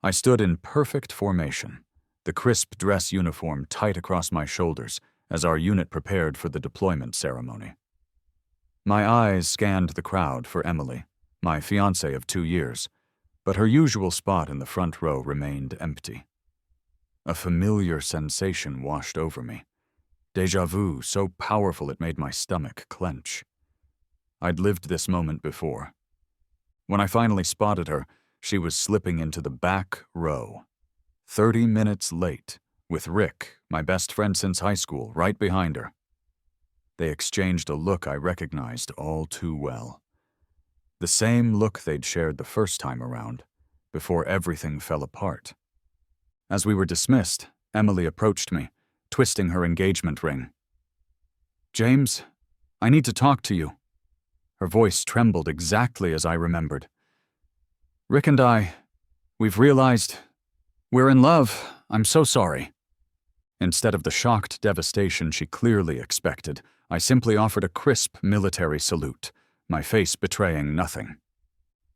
I stood in perfect formation, the crisp dress uniform tight across my shoulders as our unit prepared for the deployment ceremony. My eyes scanned the crowd for Emily, my fiancée of 2 years, but her usual spot in the front row remained empty. A familiar sensation washed over me. Déjà vu so powerful it made my stomach clench. I'd lived this moment before. When I finally spotted her, she was slipping into the back row. 30 minutes late, with Rick, my best friend since high school, right behind her. They exchanged a look I recognized all too well. The same look they'd shared the first time around, before everything fell apart. As we were dismissed, Emily approached me, twisting her engagement ring. "James, I need to talk to you." Her voice trembled exactly as I remembered. "Rick and we've realized we're in love. I'm so sorry." Instead of the shocked devastation she clearly expected, I simply offered a crisp military salute, my face betraying nothing.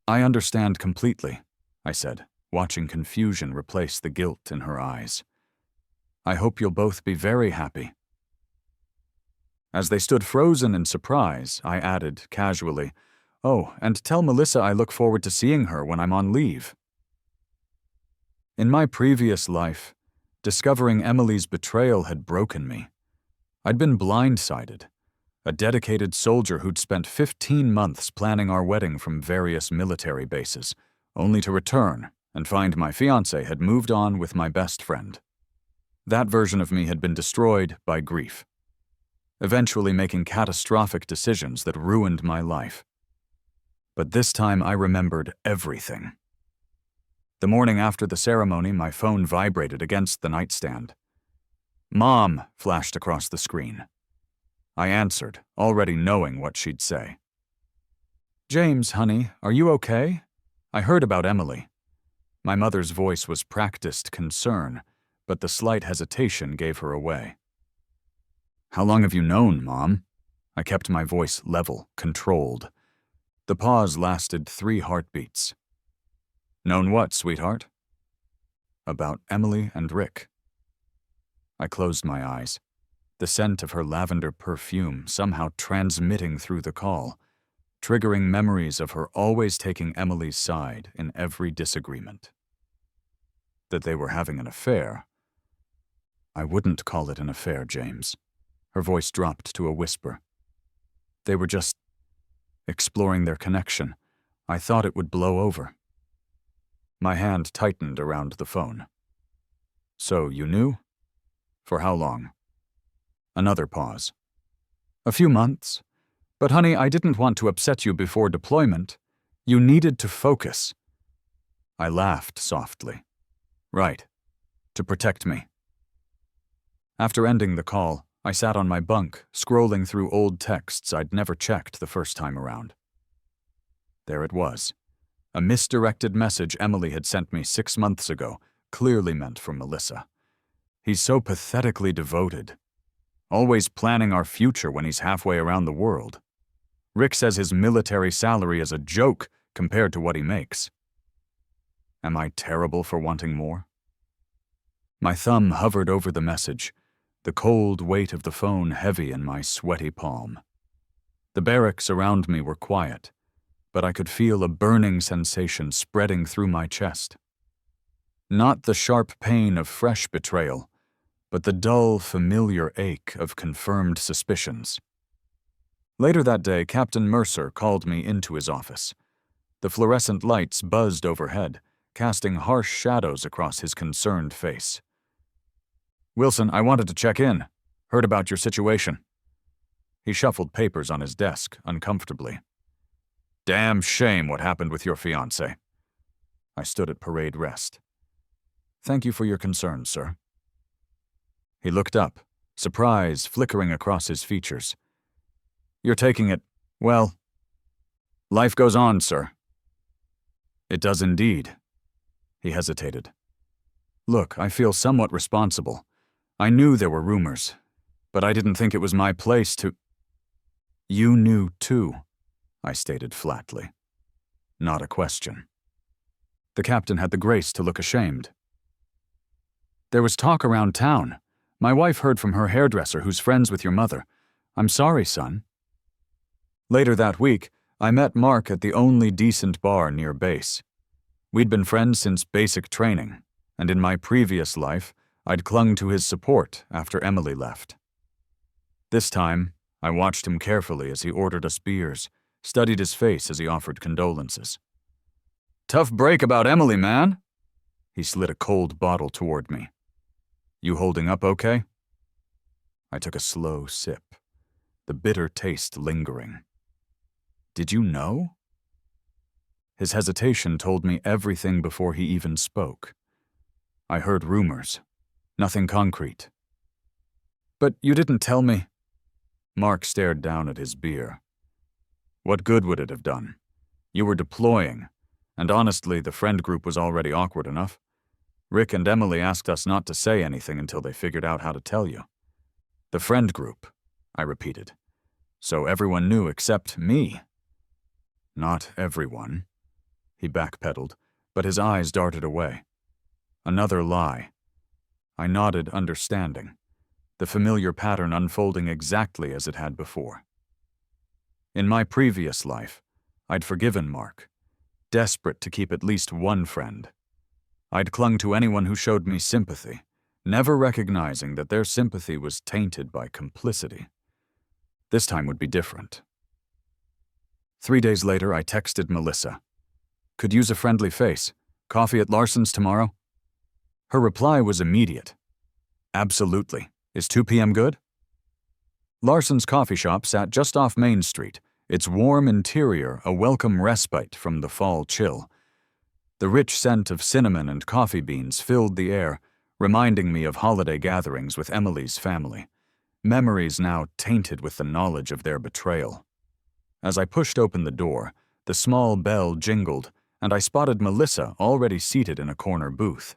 "I understand completely," I said, watching confusion replace the guilt in her eyes. "I hope you'll both be very happy." As they stood frozen in surprise, I added, casually, "Oh, and tell Melissa I look forward to seeing her when I'm on leave." In my previous life, discovering Emily's betrayal had broken me. I'd been blindsided, a dedicated soldier who'd spent 15 months planning our wedding from various military bases, only to return and find my fiancé had moved on with my best friend. That version of me had been destroyed by grief, eventually making catastrophic decisions that ruined my life. But this time I remembered everything. The morning after the ceremony, my phone vibrated against the nightstand. "Mom," flashed across the screen. I answered, already knowing what she'd say. "James, honey, are you okay? I heard about Emily." My mother's voice was practiced concern, but the slight hesitation gave her away. "How long have you known, Mom?" I kept my voice level, controlled. The pause lasted 3 heartbeats. "Known what, sweetheart?" "About Emily and Rick." I closed my eyes, the scent of her lavender perfume somehow transmitting through the call, triggering memories of her always taking Emily's side in every disagreement. That they were having an affair. I wouldn't call it an affair, James. Her voice dropped to a whisper. They were just exploring their connection. I thought it would blow over. My hand tightened around the phone. "So you knew? For how long?" Another pause. "A few months. But honey, I didn't want to upset you before deployment. You needed to focus." I laughed softly. "Right. To protect me." After ending the call, I sat on my bunk, scrolling through old texts I'd never checked the first time around. There it was. A misdirected message Emily had sent me 6 months ago, clearly meant for Melissa. "He's so pathetically devoted. Always planning our future when he's halfway around the world. Rick says his military salary is a joke compared to what he makes." Am I terrible for wanting more? My thumb hovered over the message, the cold weight of the phone heavy in my sweaty palm. The barracks around me were quiet, but I could feel a burning sensation spreading through my chest. Not the sharp pain of fresh betrayal, but the dull, familiar ache of confirmed suspicions. Later that day, Captain Mercer called me into his office. The fluorescent lights buzzed overhead, casting harsh shadows across his concerned face. "Wilson, I wanted to check in. Heard about your situation." He shuffled papers on his desk, uncomfortably. "Damn shame what happened with your fiancée." I stood at parade rest. "Thank you for your concern, sir." He looked up, surprise flickering across his features. "You're taking it, well, life goes on, sir." "It does indeed." He hesitated. "Look, I feel somewhat responsible. I knew there were rumors, but I didn't think it was my place to—" "You knew too," I stated flatly. Not a question. The captain had the grace to look ashamed. "There was talk around town. My wife heard from her hairdresser who's friends with your mother. I'm sorry, son." Later that week, I met Mark at the only decent bar near base. We'd been friends since basic training, and in my previous life, I'd clung to his support after Emily left. This time, I watched him carefully as he ordered us beers, studied his face as he offered condolences. "Tough break about Emily, man." He slid a cold bottle toward me. "You holding up okay?" I took a slow sip, the bitter taste lingering. "Did you know?" His hesitation told me everything before he even spoke. I heard rumors, nothing concrete. "But you didn't tell me." Mark stared down at his beer. "What good would it have done? You were deploying, and honestly, the friend group was already awkward enough. Rick and Emily asked us not to say anything until they figured out how to tell you." "The friend group," I repeated. "So everyone knew except me." "Not everyone." He backpedaled, but his eyes darted away. Another lie. I nodded, understanding, the familiar pattern unfolding exactly as it had before. In my previous life, I'd forgiven Mark, desperate to keep at least one friend. I'd clung to anyone who showed me sympathy, never recognizing that their sympathy was tainted by complicity. This time would be different. 3 days later, I texted Melissa. "Could use a friendly face. Coffee at Larson's tomorrow?" Her reply was immediate. "Absolutely. Is 2 p.m. good?" Larson's coffee shop sat just off Main Street, its warm interior a welcome respite from the fall chill. The rich scent of cinnamon and coffee beans filled the air, reminding me of holiday gatherings with Emily's family, memories now tainted with the knowledge of their betrayal. As I pushed open the door, the small bell jingled, and I spotted Melissa already seated in a corner booth.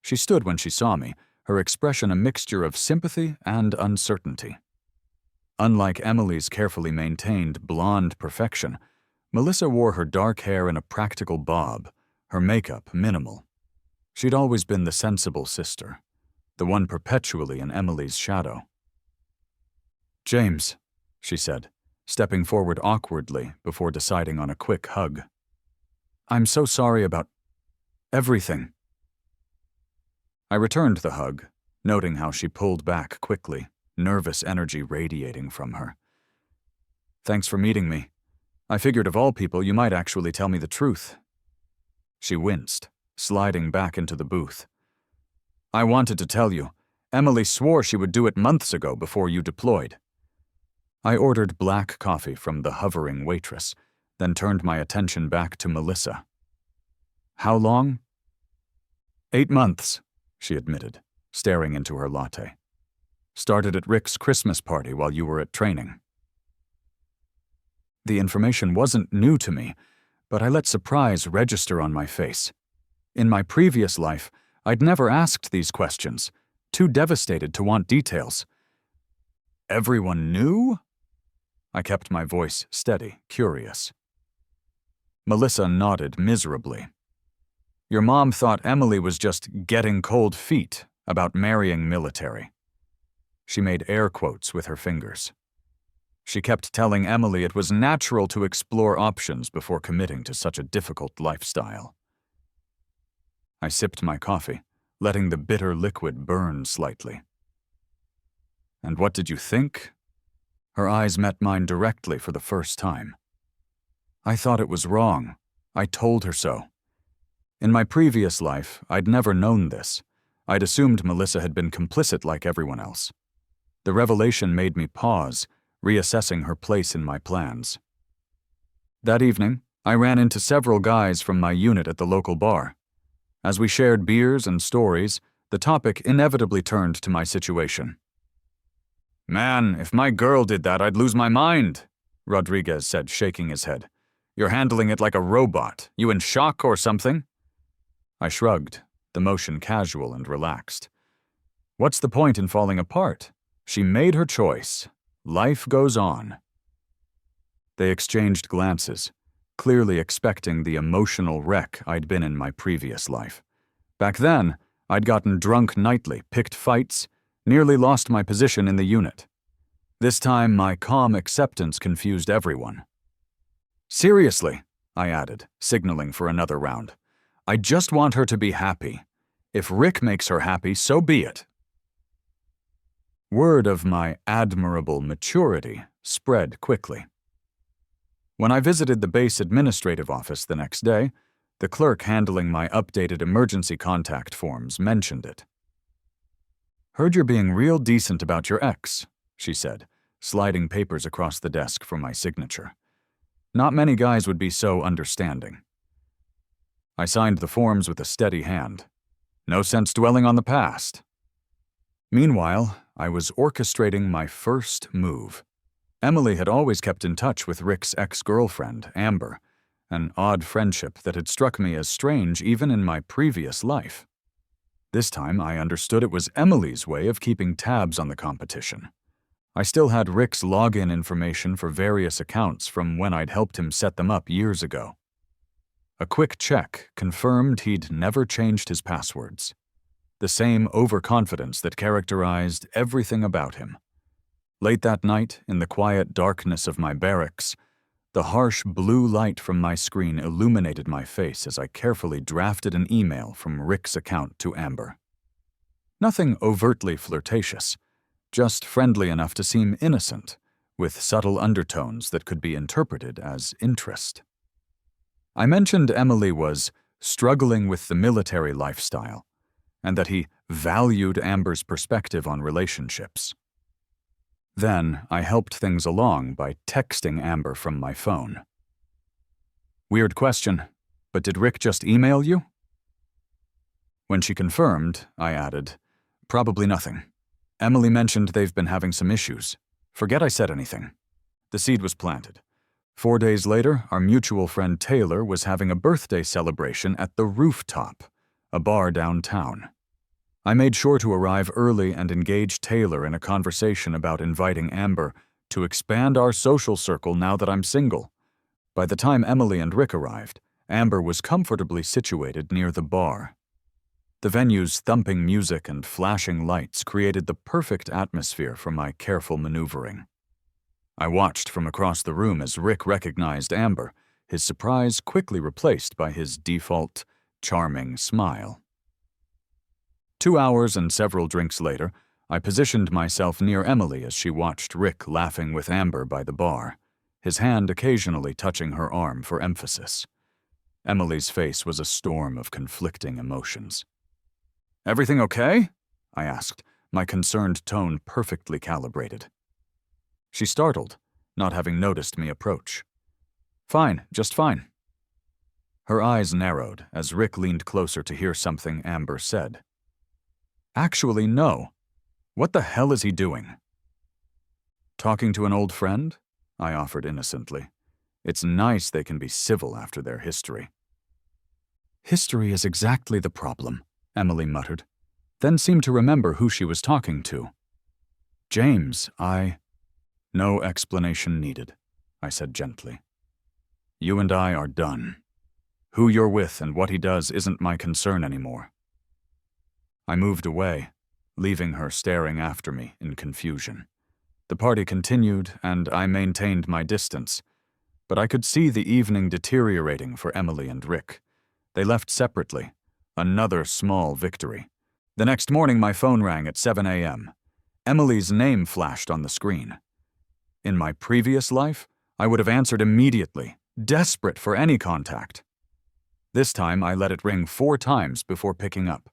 She stood when she saw me, her expression a mixture of sympathy and uncertainty. Unlike Emily's carefully maintained blonde perfection, Melissa wore her dark hair in a practical bob, her makeup minimal. She'd always been the sensible sister, the one perpetually in Emily's shadow. "James," she said, stepping forward awkwardly before deciding on a quick hug. "I'm so sorry about everything." I returned the hug, noting how she pulled back quickly, nervous energy radiating from her. "Thanks for meeting me. I figured of all people you might actually tell me the truth." She winced, sliding back into the booth. "I wanted to tell you. Emily swore she would do it months ago before you deployed." I ordered black coffee from the hovering waitress, then turned my attention back to Melissa. "How long?" 8 months, she admitted, staring into her latte. "Started at Rick's Christmas party while you were at training." The information wasn't new to me, but I let surprise register on my face. In my previous life, I'd never asked these questions, too devastated to want details. "Everyone knew?" I kept my voice steady, curious. Melissa nodded miserably. "Your mom thought Emily was just getting cold feet about marrying military." She made air quotes with her fingers. She kept telling Emily it was natural to explore options before committing to such a difficult lifestyle. I sipped my coffee, letting the bitter liquid burn slightly. "And what did you think?" Her eyes met mine directly for the first time. "I thought it was wrong. I told her so. In my previous life, I'd never known this. I'd assumed Melissa had been complicit like everyone else. The revelation made me pause, reassessing her place in my plans. That evening, I ran into several guys from my unit at the local bar. As we shared beers and stories, the topic inevitably turned to my situation. "Man, if my girl did that, I'd lose my mind," Rodriguez said, shaking his head. "You're handling it like a robot. You in shock or something?" I shrugged, the motion casual and relaxed. "What's the point in falling apart? She made her choice. Life goes on." They exchanged glances, clearly expecting the emotional wreck I'd been in my previous life. Back then, I'd gotten drunk nightly, picked fights, nearly lost my position in the unit. This time, my calm acceptance confused everyone. "Seriously," I added, signaling for another round. "I just want her to be happy. If Rick makes her happy, so be it." Word of my admirable maturity spread quickly. When I visited the base administrative office the next day, the clerk handling my updated emergency contact forms mentioned it. "Heard you're being real decent about your ex," she said, sliding papers across the desk for my signature. "Not many guys would be so understanding." I signed the forms with a steady hand. No sense dwelling on the past. Meanwhile, I was orchestrating my first move. Emily had always kept in touch with Rick's ex-girlfriend, Amber, an odd friendship that had struck me as strange even in my previous life. This time, I understood it was Emily's way of keeping tabs on the competition. I still had Rick's login information for various accounts from when I'd helped him set them up years ago. A quick check confirmed he'd never changed his passwords. The same overconfidence that characterized everything about him. Late that night, in the quiet darkness of my barracks, the harsh blue light from my screen illuminated my face as I carefully drafted an email from Rick's account to Amber. Nothing overtly flirtatious, just friendly enough to seem innocent, with subtle undertones that could be interpreted as interest. I mentioned Emily was struggling with the military lifestyle, and that he valued Amber's perspective on relationships. Then I helped things along by texting Amber from my phone. "Weird question, but did Rick just email you?" When she confirmed, I added, "Probably nothing. Emily mentioned they've been having some issues. Forget I said anything." The seed was planted. 4 days later, our mutual friend Taylor was having a birthday celebration at the Rooftop, a bar downtown. I made sure to arrive early and engage Taylor in a conversation about inviting Amber to expand our social circle now that I'm single. By the time Emily and Rick arrived, Amber was comfortably situated near the bar. The venue's thumping music and flashing lights created the perfect atmosphere for my careful maneuvering. I watched from across the room as Rick recognized Amber, his surprise quickly replaced by his default, charming smile. 2 hours and several drinks later, I positioned myself near Emily as she watched Rick laughing with Amber by the bar, his hand occasionally touching her arm for emphasis. Emily's face was a storm of conflicting emotions. "Everything okay?" I asked, my concerned tone perfectly calibrated. She startled, not having noticed me approach. "Fine, just fine." Her eyes narrowed as Rick leaned closer to hear something Amber said. "Actually, no. What the hell is he doing?" "Talking to an old friend?" I offered innocently. It's nice they can be civil after their history. "History is exactly the problem," Emily muttered, then seemed to remember who she was talking to. "James, No explanation needed," I said gently. "You and I are done. Who you're with and what he does isn't my concern anymore." I moved away, leaving her staring after me in confusion. The party continued, and I maintained my distance, but I could see the evening deteriorating for Emily and Rick. They left separately, another small victory. The next morning my phone rang at 7 a.m. Emily's name flashed on the screen. In my previous life, I would have answered immediately, desperate for any contact. This time I let it ring 4 times before picking up.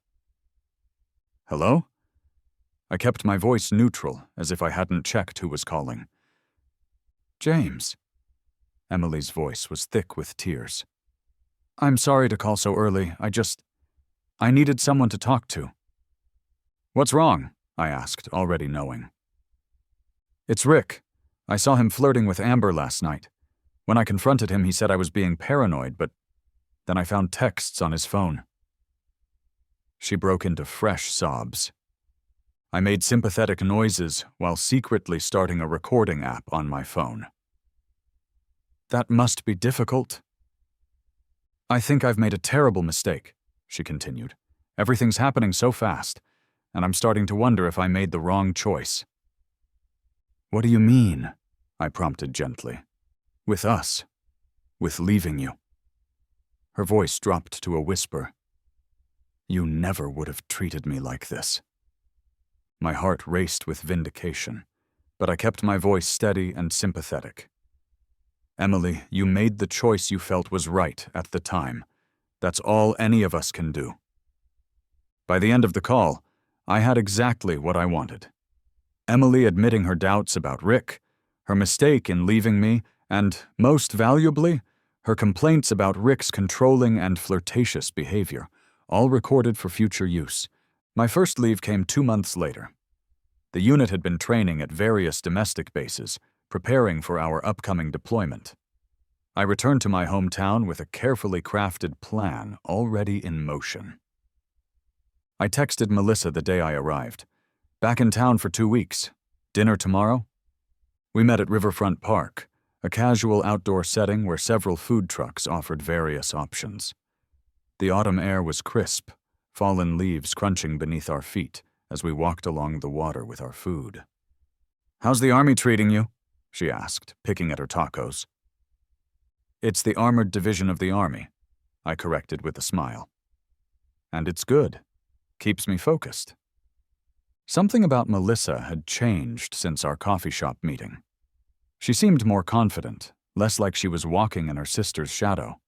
"Hello?" I kept my voice neutral, as if I hadn't checked who was calling. "James." Emily's voice was thick with tears. "I'm sorry to call so early. I needed someone to talk to." "What's wrong?" I asked, already knowing. "It's Rick. I saw him flirting with Amber last night. When I confronted him, he said I was being paranoid, but then I found texts on his phone." She broke into fresh sobs. I made sympathetic noises while secretly starting a recording app on my phone. "That must be difficult," I think I've made a terrible mistake, she continued. Everything's happening so fast, and I'm starting to wonder if I made the wrong choice. What do you mean? I prompted gently. With us. With leaving you. Her voice dropped to a whisper. You never would have treated me like this. My heart raced with vindication, but I kept my voice steady and sympathetic. Emily, you made the choice you felt was right at the time. That's all any of us can do. By the end of the call, I had exactly what I wanted. Emily admitting her doubts about Rick, her mistake in leaving me, and, most valuably, her complaints about Rick's controlling and flirtatious behavior, all recorded for future use. My first leave came 2 months later. The unit had been training at various domestic bases, preparing for our upcoming deployment. I returned to my hometown with a carefully crafted plan already in motion. I texted Melissa the day I arrived. Back in town for 2 weeks. Dinner tomorrow? We met at Riverfront Park, a casual outdoor setting where several food trucks offered various options. The autumn air was crisp, fallen leaves crunching beneath our feet as we walked along the water with our food. How's the army treating you? She asked, picking at her tacos. It's the armored division of the army, I corrected with a smile. And it's good. Keeps me focused. Something about Melissa had changed since our coffee shop meeting. She seemed more confident, less like she was walking in her sister's shadow.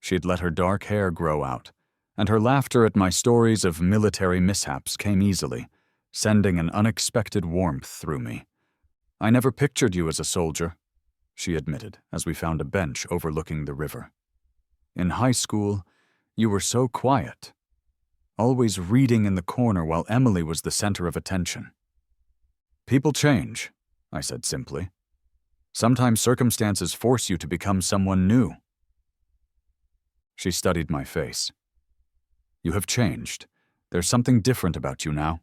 She'd let her dark hair grow out, and her laughter at my stories of military mishaps came easily, sending an unexpected warmth through me. I never pictured you as a soldier, she admitted as we found a bench overlooking the river. In high school, you were so quiet, always reading in the corner while Emily was the center of attention. People change, I said simply. Sometimes circumstances force you to become someone new. She studied my face. You have changed. There's something different about you now.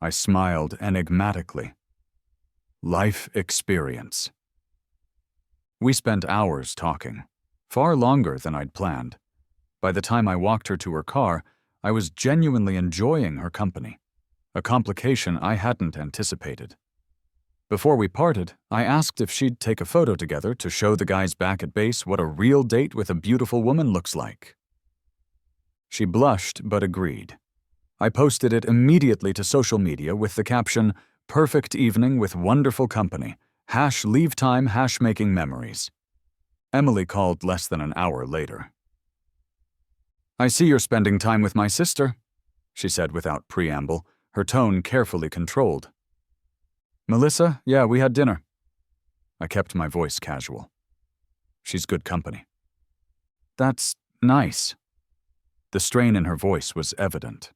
I smiled enigmatically. Life experience. We spent hours talking, far longer than I'd planned. By the time I walked her to her car, I was genuinely enjoying her company, a complication I hadn't anticipated. Before we parted, I asked if she'd take a photo together to show the guys back at base what a real date with a beautiful woman looks like. She blushed but agreed. I posted it immediately to social media with the caption, "Perfect evening with wonderful company. #leave time #making memories." Emily called less than an hour later. I see you're spending time with my sister, she said without preamble, her tone carefully controlled. Melissa, yeah, we had dinner. I kept my voice casual. She's good company. That's nice. The strain in her voice was evident.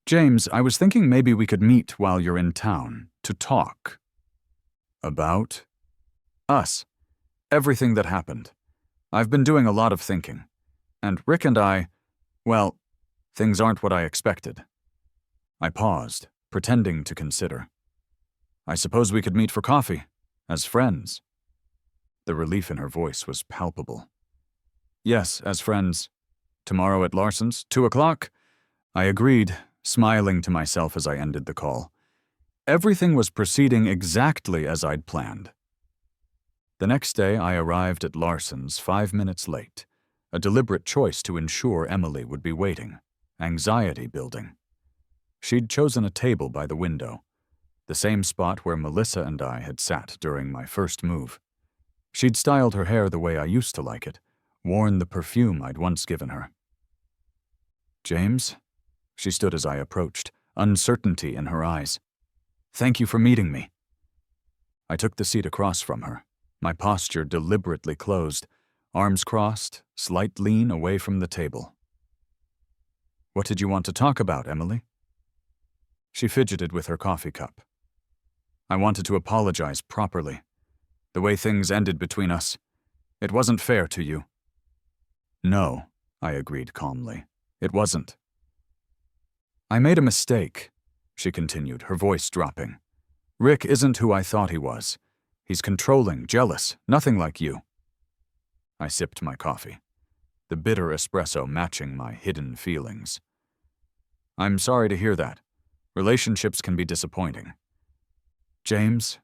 James, I was thinking maybe we could meet while you're in town, to talk. About? Us. Everything that happened. I've been doing a lot of thinking. And Rick and I, well, things aren't what I expected. I paused, pretending to consider. I suppose we could meet for coffee, as friends. The relief in her voice was palpable. Yes, as friends. Tomorrow at Larson's, 2 o'clock? I agreed, smiling to myself as I ended the call. Everything was proceeding exactly as I'd planned. The next day, I arrived at Larson's 5 minutes late, a deliberate choice to ensure Emily would be waiting, anxiety building. She'd chosen a table by the window, the same spot where Melissa and I had sat during my first move. She'd styled her hair the way I used to like it, worn the perfume I'd once given her. James? She stood as I approached, uncertainty in her eyes. Thank you for meeting me. I took the seat across from her, my posture deliberately closed, arms crossed, slight lean away from the table. What did you want to talk about, Emily? She fidgeted with her coffee cup. I wanted to apologize properly. The way things ended between us, it wasn't fair to you. No, I agreed calmly. It wasn't. I made a mistake, she continued, her voice dropping. Rick isn't who I thought he was. He's controlling, jealous, nothing like you. I sipped my coffee. the bitter espresso matching my hidden feelings. I'm sorry to hear that. Relationships can be disappointing. James?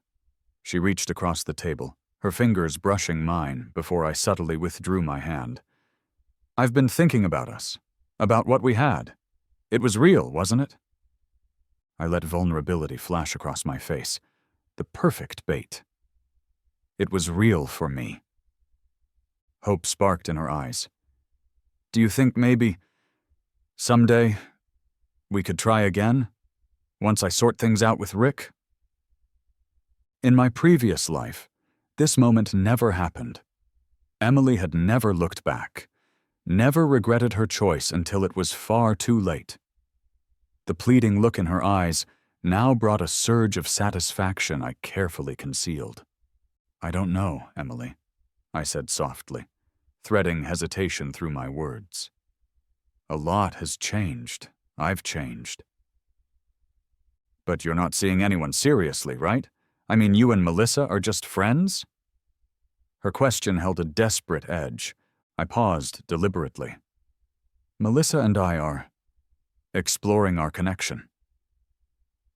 She reached across the table, her fingers brushing mine before I subtly withdrew my hand. I've been thinking about us, about what we had. It was real, wasn't it? I let vulnerability flash across my face. The perfect bait. It was real for me. Hope sparked in her eyes. Do you think maybe, someday, we could try again? Once I sort things out with Rick? In my previous life, this moment never happened. Emily had never looked back, never regretted her choice until it was far too late. The pleading look in her eyes now brought a surge of satisfaction I carefully concealed. I don't know, Emily, I said softly, threading hesitation through my words. A lot has changed. I've changed. But you're not seeing anyone seriously, right? I mean, you and Melissa are just friends? Her question held a desperate edge. I paused deliberately. Melissa and I are exploring our connection.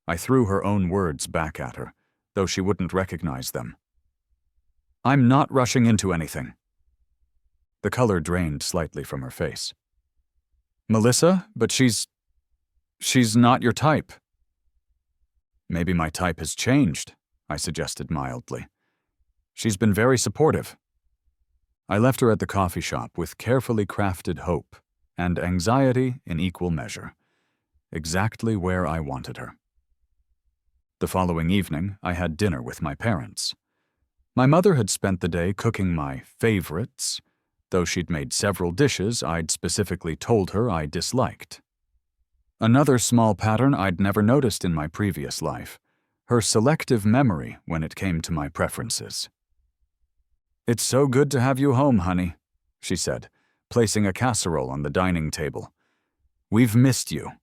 I threw her own words back at her, though she wouldn't recognize them. I'm not rushing into anything. The color drained slightly from her face. Melissa, but she's not your type. Maybe my type has changed, I suggested mildly. She's been very supportive. I left her at the coffee shop with carefully crafted hope and anxiety in equal measure, exactly where I wanted her. The following evening, I had dinner with my parents. My mother had spent the day cooking my favorites, though she'd made several dishes I'd specifically told her I disliked. Another small pattern I'd never noticed in my previous life, her selective memory when it came to my preferences. It's so good to have you home, honey, she said, placing a casserole on the dining table. We've missed you.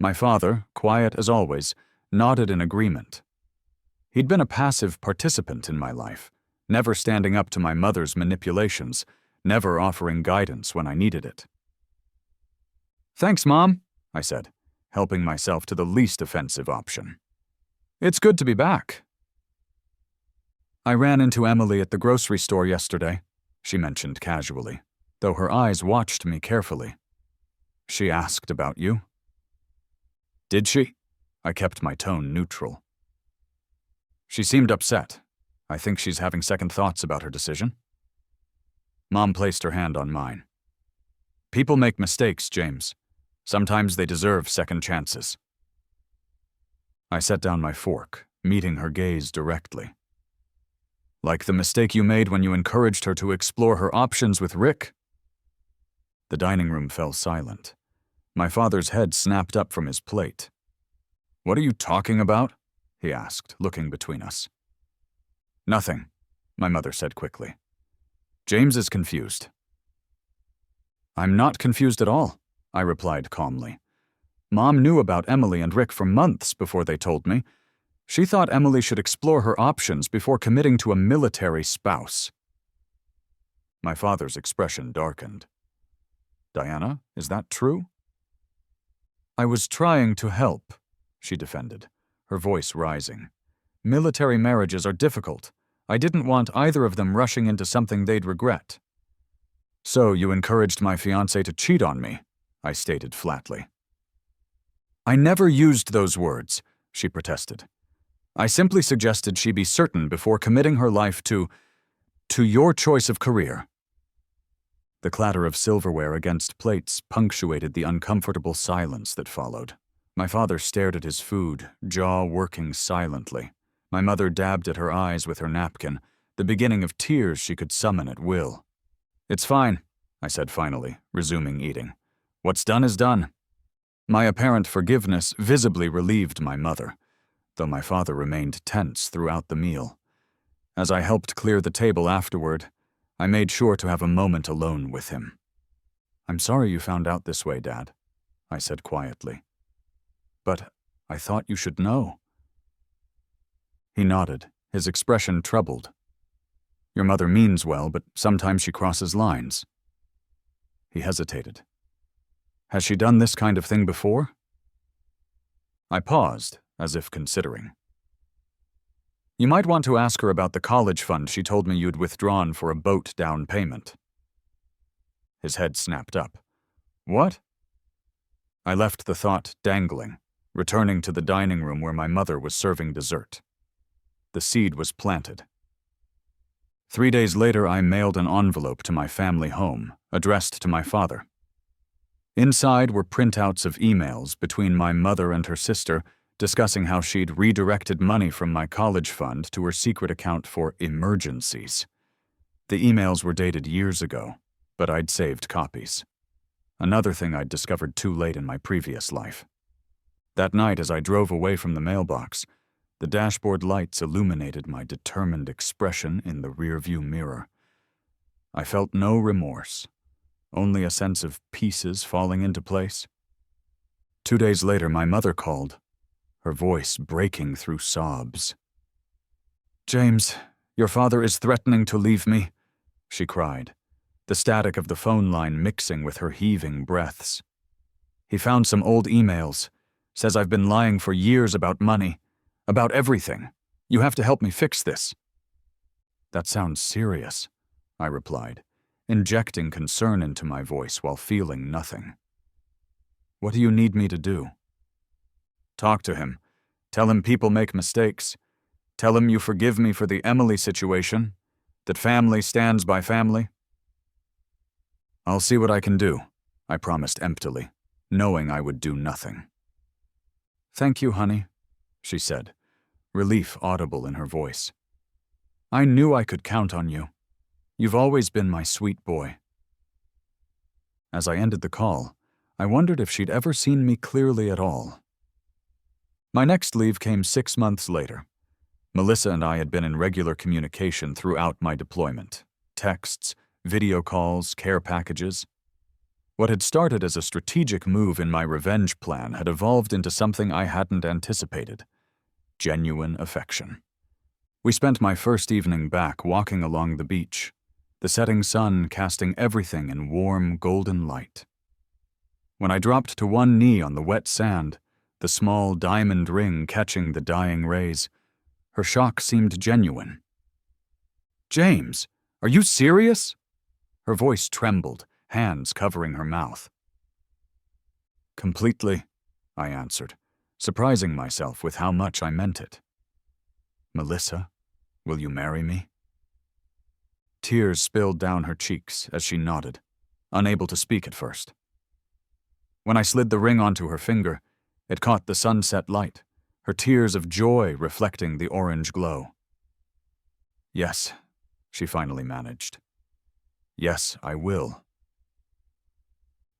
My father, quiet as always, nodded in agreement. He'd been a passive participant in my life, never standing up to my mother's manipulations, never offering guidance when I needed it. Thanks, Mom, I said, helping myself to the least offensive option. It's good to be back. I ran into Emily at the grocery store yesterday, she mentioned casually, though her eyes watched me carefully. She asked about you. Did she? I kept my tone neutral. She seemed upset. I think she's having second thoughts about her decision. Mom placed her hand on mine. People make mistakes, James. Sometimes they deserve second chances. I set down my fork, meeting her gaze directly. Like the mistake you made when you encouraged her to explore her options with Rick? The dining room fell silent. My father's head snapped up from his plate. What are you talking about? He asked, looking between us. Nothing, my mother said quickly. James is confused. I'm not confused at all, I replied calmly. Mom knew about Emily and Rick for months before they told me. She thought Emily should explore her options before committing to a military spouse. My father's expression darkened. Diana, is that true? I was trying to help, she defended, her voice rising. Military marriages are difficult. I didn't want either of them rushing into something they'd regret. So you encouraged my fiancé to cheat on me, I stated flatly. I never used those words, she protested. I simply suggested she be certain before committing her life to your choice of career. The clatter of silverware against plates punctuated the uncomfortable silence that followed. My father stared at his food, jaw working silently. My mother dabbed at her eyes with her napkin, the beginning of tears she could summon at will. It's fine, I said finally, resuming eating. What's done is done. My apparent forgiveness visibly relieved my mother, though my father remained tense throughout the meal. As I helped clear the table afterward, I made sure to have a moment alone with him. I'm sorry you found out this way, Dad, I said quietly. But I thought you should know. He nodded, his expression troubled. Your mother means well, but sometimes she crosses lines. He hesitated. Has she done this kind of thing before? I paused, as if considering. You might want to ask her about the college fund she told me you'd withdrawn for a boat down payment. His head snapped up. What? I left the thought dangling, returning to the dining room where my mother was serving dessert. The seed was planted. 3 days later, I mailed an envelope to my family home, addressed to my father. Inside were printouts of emails between my mother and her sister discussing how she'd redirected money from my college fund to her secret account for emergencies. The emails were dated years ago, but I'd saved copies. Another thing I'd discovered too late in my previous life. That night, as I drove away from the mailbox, the dashboard lights illuminated my determined expression in the rearview mirror. I felt no remorse, only a sense of pieces falling into place. 2 days later, my mother called, her voice breaking through sobs. "James, your father is threatening to leave me," she cried, the static of the phone line mixing with her heaving breaths. "He found some old emails, says I've been lying for years about money, about everything. You have to help me fix this." "That sounds serious," I replied, injecting concern into my voice while feeling nothing. "What do you need me to do?" "Talk to him. Tell him people make mistakes. Tell him you forgive me for the Emily situation, that family stands by family." "I'll see what I can do," I promised emptily, knowing I would do nothing. "Thank you, honey," she said, relief audible in her voice. "I knew I could count on you. You've always been my sweet boy." As I ended the call, I wondered if she'd ever seen me clearly at all. My next leave came 6 months later. Melissa and I had been in regular communication throughout my deployment. Texts, video calls, care packages. What had started as a strategic move in my revenge plan had evolved into something I hadn't anticipated. Genuine affection. We spent my first evening back walking along the beach, the setting sun casting everything in warm, golden light. When I dropped to one knee on the wet sand, the small diamond ring catching the dying rays, her shock seemed genuine. "James, are you serious?" Her voice trembled, hands covering her mouth. "Completely," I answered, surprising myself with how much I meant it. "Melissa, will you marry me?" Tears spilled down her cheeks as she nodded, unable to speak at first. When I slid the ring onto her finger, it caught the sunset light, her tears of joy reflecting the orange glow. "Yes," she finally managed. "Yes, I will."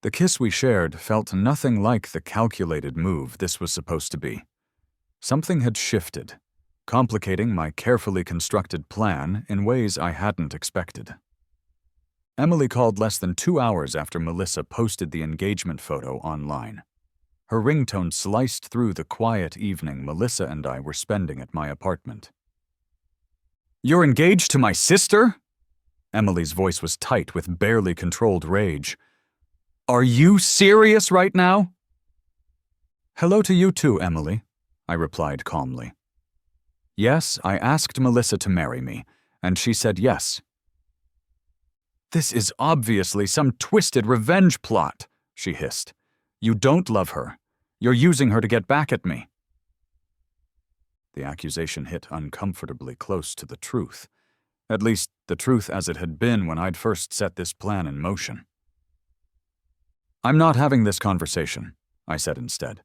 The kiss we shared felt nothing like the calculated move this was supposed to be. Something had shifted, complicating my carefully constructed plan in ways I hadn't expected. Emily called less than 2 hours after Melissa posted the engagement photo online. Her ringtone sliced through the quiet evening Melissa and I were spending at my apartment. "You're engaged to my sister?" Emily's voice was tight with barely controlled rage. "Are you serious right now?" "Hello to you too, Emily," I replied calmly. "Yes, I asked Melissa to marry me, and she said yes." "This is obviously some twisted revenge plot," she hissed. "You don't love her. You're using her to get back at me." The accusation hit uncomfortably close to the truth. At least, the truth as it had been when I'd first set this plan in motion. "I'm not having this conversation," I said instead.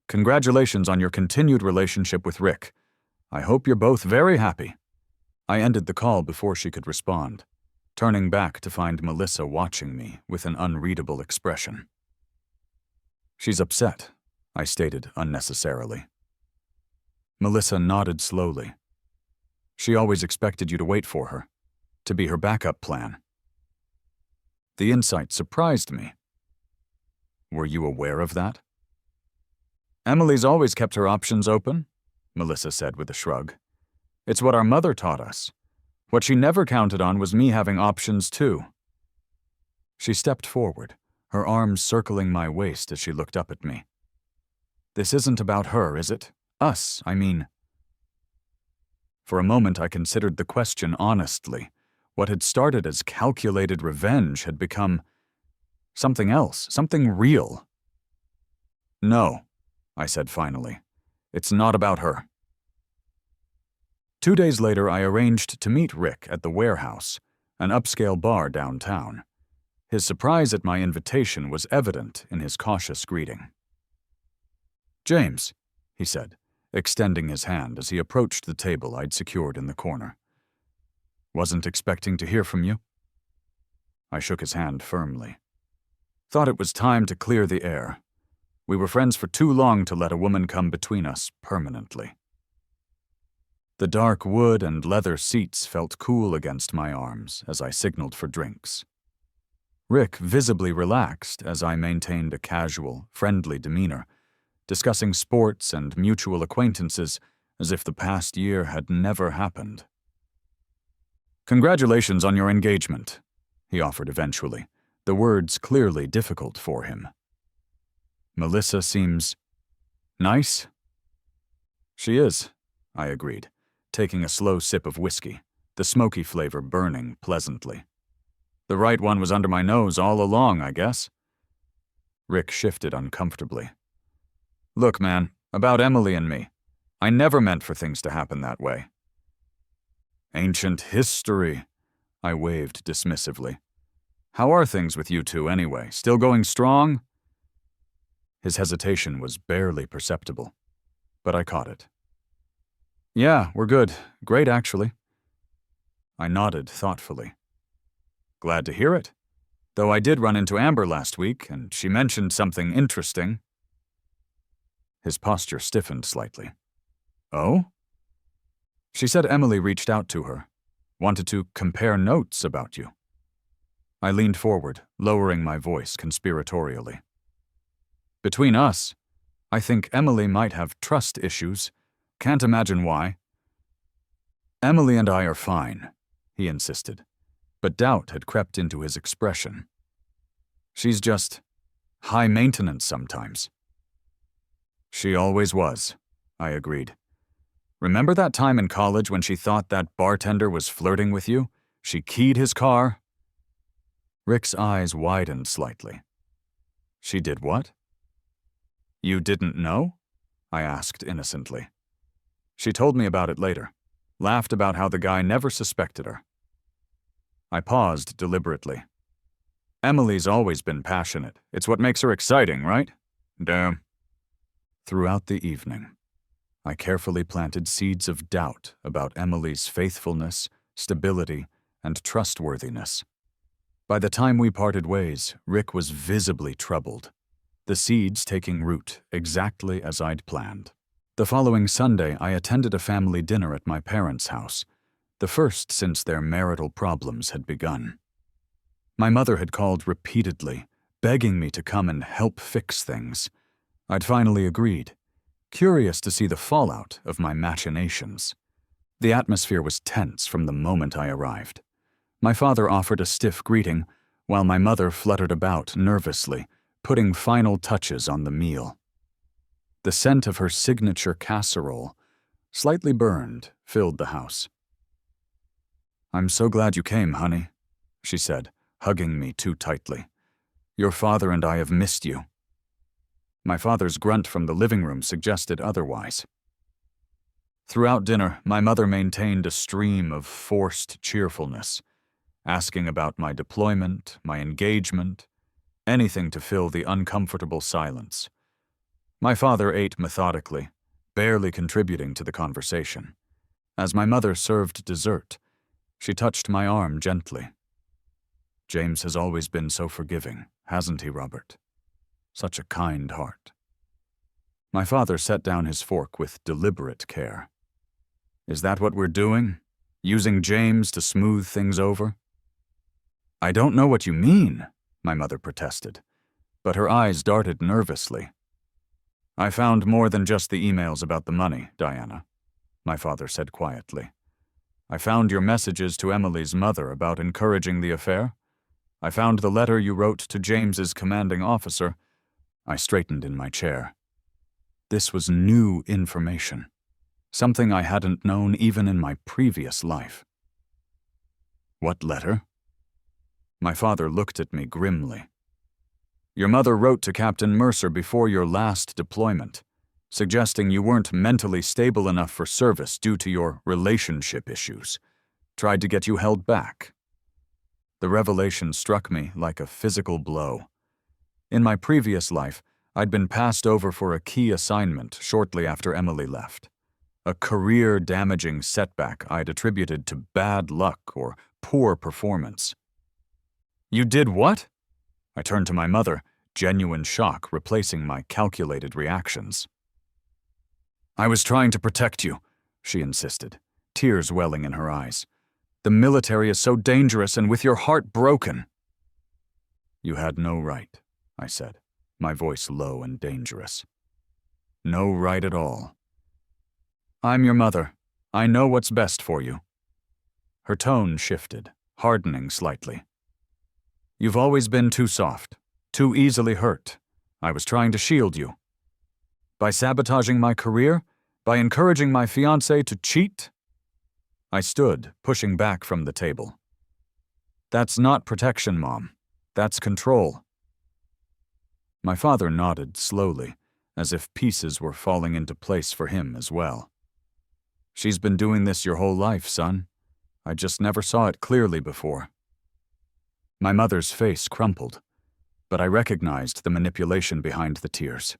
"Congratulations on your continued relationship with Rick. I hope you're both very happy." I ended the call before she could respond, turning back to find Melissa watching me with an unreadable expression. "She's upset," I stated unnecessarily. Melissa nodded slowly. "She always expected you to wait for her, to be her backup plan." The insight surprised me. "Were you aware of that?" "Emily's always kept her options open," Melissa said with a shrug. "It's what our mother taught us. What she never counted on was me having options too." She stepped forward, her arms circling my waist as she looked up at me. This isn't about her, is it? Us, I mean. For a moment I considered the question honestly. What had started as calculated revenge had become something else, something real. No, I said finally. It's not about her. 2 days later, I arranged to meet Rick at the Warehouse, an upscale bar downtown. His surprise at my invitation was evident in his cautious greeting. James, he said, extending his hand as he approached the table I'd secured in the corner. Wasn't expecting to hear from you. I shook his hand firmly. Thought it was time to clear the air. We were friends for too long to let a woman come between us permanently. The dark wood and leather seats felt cool against my arms as I signaled for drinks. Rick visibly relaxed as I maintained a casual, friendly demeanor, discussing sports and mutual acquaintances as if the past year had never happened. Congratulations on your engagement, he offered eventually, the words clearly difficult for him. Melissa seems nice? She is, I agreed, taking a slow sip of whiskey, the smoky flavor burning pleasantly. The right one was under my nose all along, I guess. Rick shifted uncomfortably. Look, man, about Emily and me. I never meant for things to happen that way. Ancient history, I waved dismissively. How are things with you two anyway? Still going strong? His hesitation was barely perceptible, but I caught it. Yeah, we're good. Great, actually. I nodded thoughtfully. Glad to hear it. Though I did run into Amber last week, and she mentioned something interesting. His posture stiffened slightly. Oh? She said Emily reached out to her, wanted to compare notes about you. I leaned forward, lowering my voice conspiratorially. Between us, I think Emily might have trust issues. Can't imagine why. Emily and I are fine, he insisted, but doubt had crept into his expression. She's just high maintenance sometimes. She always was, I agreed. Remember that time in college when she thought that bartender was flirting with you? She keyed his car? Rick's eyes widened slightly. She did what? You didn't know? I asked innocently. She told me about it later, laughed about how the guy never suspected her. I paused deliberately. Emily's always been passionate. It's what makes her exciting, right? Damn. Throughout the evening, I carefully planted seeds of doubt about Emily's faithfulness, stability, and trustworthiness. By the time we parted ways, Rick was visibly troubled, the seeds taking root exactly as I'd planned. The following Sunday, I attended a family dinner at my parents' house, the first since their marital problems had begun. My mother had called repeatedly, begging me to come and help fix things. I'd finally agreed, curious to see the fallout of my machinations. The atmosphere was tense from the moment I arrived. My father offered a stiff greeting, while my mother fluttered about nervously, putting final touches on the meal. The scent of her signature casserole, slightly burned, filled the house. I'm so glad you came, honey, she said, hugging me too tightly. Your father and I have missed you. My father's grunt from the living room suggested otherwise. Throughout dinner, my mother maintained a stream of forced cheerfulness, asking about my deployment, my engagement, anything to fill the uncomfortable silence. My father ate methodically, barely contributing to the conversation. As my mother served dessert, she touched my arm gently. James has always been so forgiving, hasn't he, Robert? Such a kind heart. My father set down his fork with deliberate care. Is that what we're doing? Using James to smooth things over? I don't know what you mean, my mother protested, but her eyes darted nervously. I found more than just the emails about the money, Diana, my father said quietly. I found your messages to Emily's mother about encouraging the affair. I found the letter you wrote to James's commanding officer. I straightened in my chair. This was new information, something I hadn't known even in my previous life. What letter? My father looked at me grimly. Your mother wrote to Captain Mercer before your last deployment, suggesting you weren't mentally stable enough for service due to your relationship issues. Tried to get you held back. The revelation struck me like a physical blow. In my previous life, I'd been passed over for a key assignment shortly after Emily left. A career-damaging setback I'd attributed to bad luck or poor performance. You did what? I turned to my mother, genuine shock replacing my calculated reactions. I was trying to protect you, she insisted, tears welling in her eyes. The military is so dangerous and with your heart broken. You had no right, I said, my voice low and dangerous. No right at all. I'm your mother. I know what's best for you. Her tone shifted, hardening slightly. You've always been too soft, too easily hurt. I was trying to shield you. By sabotaging my career? By encouraging my fiancée to cheat? I stood, pushing back from the table. That's not protection, Mom. That's control. My father nodded slowly, as if pieces were falling into place for him as well. She's been doing this your whole life, son. I just never saw it clearly before. My mother's face crumpled, but I recognized the manipulation behind the tears.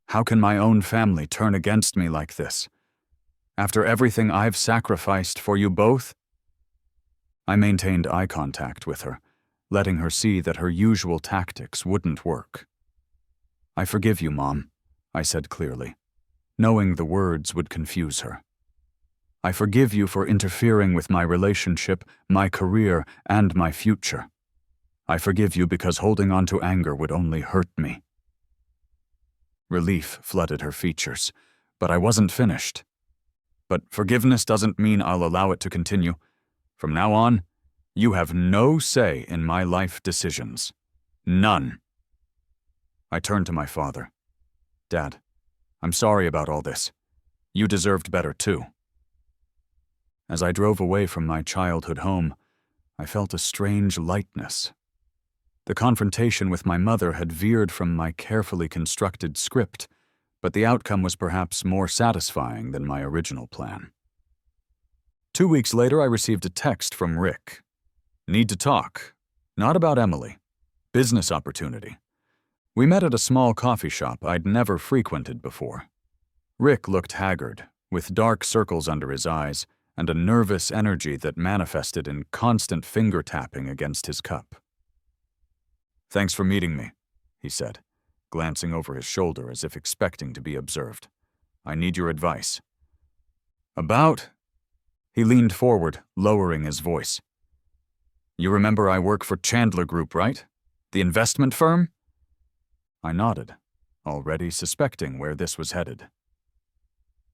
How can my own family turn against me like this? After everything I've sacrificed for you both? I maintained eye contact with her, letting her see that her usual tactics wouldn't work. I forgive you, Mom, I said clearly, knowing the words would confuse her. I forgive you for interfering with my relationship, my career, and my future. I forgive you because holding on to anger would only hurt me. Relief flooded her features, but I wasn't finished. But forgiveness doesn't mean I'll allow it to continue. From now on, you have no say in my life decisions. None. I turned to my father. Dad, I'm sorry about all this. You deserved better too. As I drove away from my childhood home, I felt a strange lightness. The confrontation with my mother had veered from my carefully constructed script, but the outcome was perhaps more satisfying than my original plan. 2 weeks later, I received a text from Rick. Need to talk. Not about Emily. Business opportunity. We met at a small coffee shop I'd never frequented before. Rick looked haggard, with dark circles under his eyes, and a nervous energy that manifested in constant finger-tapping against his cup. Thanks for meeting me, he said, glancing over his shoulder as if expecting to be observed. I need your advice. About? He leaned forward, lowering his voice. You remember I work for Chandler Group, right? The investment firm? I nodded, already suspecting where this was headed.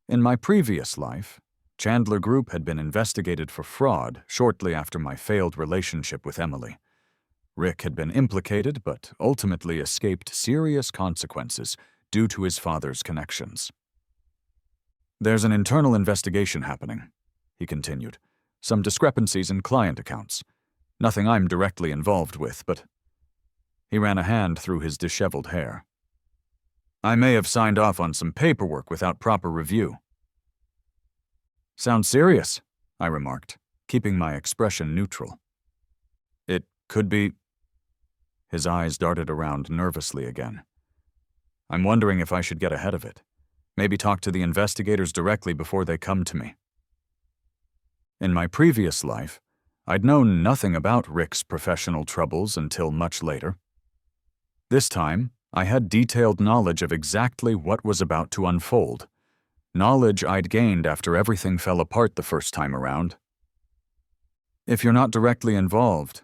In my previous life, Chandler Group had been investigated for fraud shortly after my failed relationship with Emily. Rick had been implicated but ultimately escaped serious consequences due to his father's connections. There's an internal investigation happening, he continued. Some discrepancies in client accounts. Nothing I'm directly involved with, but... He ran a hand through his disheveled hair. I may have signed off on some paperwork without proper review. Sounds serious, I remarked, keeping my expression neutral. It could be... His eyes darted around nervously again. I'm wondering if I should get ahead of it. Maybe talk to the investigators directly before they come to me. In my previous life, I'd known nothing about Rick's professional troubles until much later. This time, I had detailed knowledge of exactly what was about to unfold. Knowledge I'd gained after everything fell apart the first time around. If you're not directly involved,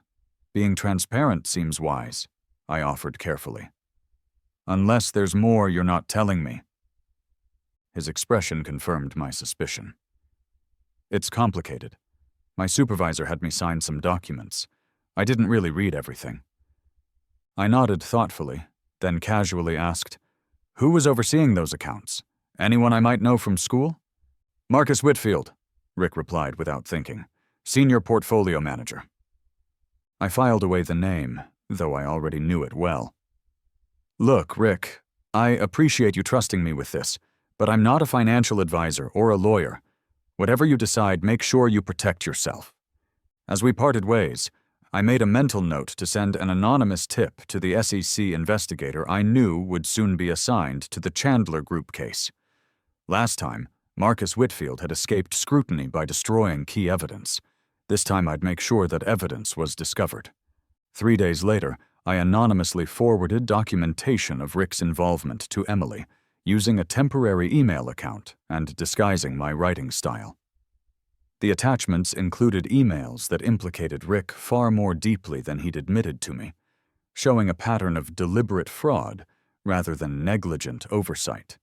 being transparent seems wise, I offered carefully. Unless there's more you're not telling me. His expression confirmed my suspicion. It's complicated. My supervisor had me sign some documents. I didn't really read everything. I nodded thoughtfully, then casually asked, "Who was overseeing those accounts? Anyone I might know from school?" "Marcus Whitfield," Rick replied without thinking. "Senior Portfolio Manager." I filed away the name, though I already knew it well. "Look, Rick, I appreciate you trusting me with this, but I'm not a financial advisor or a lawyer. Whatever you decide, make sure you protect yourself." As we parted ways, I made a mental note to send an anonymous tip to the SEC investigator I knew would soon be assigned to the Chandler Group case. Last time, Marcus Whitfield had escaped scrutiny by destroying key evidence. This time I'd make sure that evidence was discovered. 3 days later, I anonymously forwarded documentation of Rick's involvement to Emily, using a temporary email account and disguising my writing style. The attachments included emails that implicated Rick far more deeply than he'd admitted to me, showing a pattern of deliberate fraud rather than negligent oversight.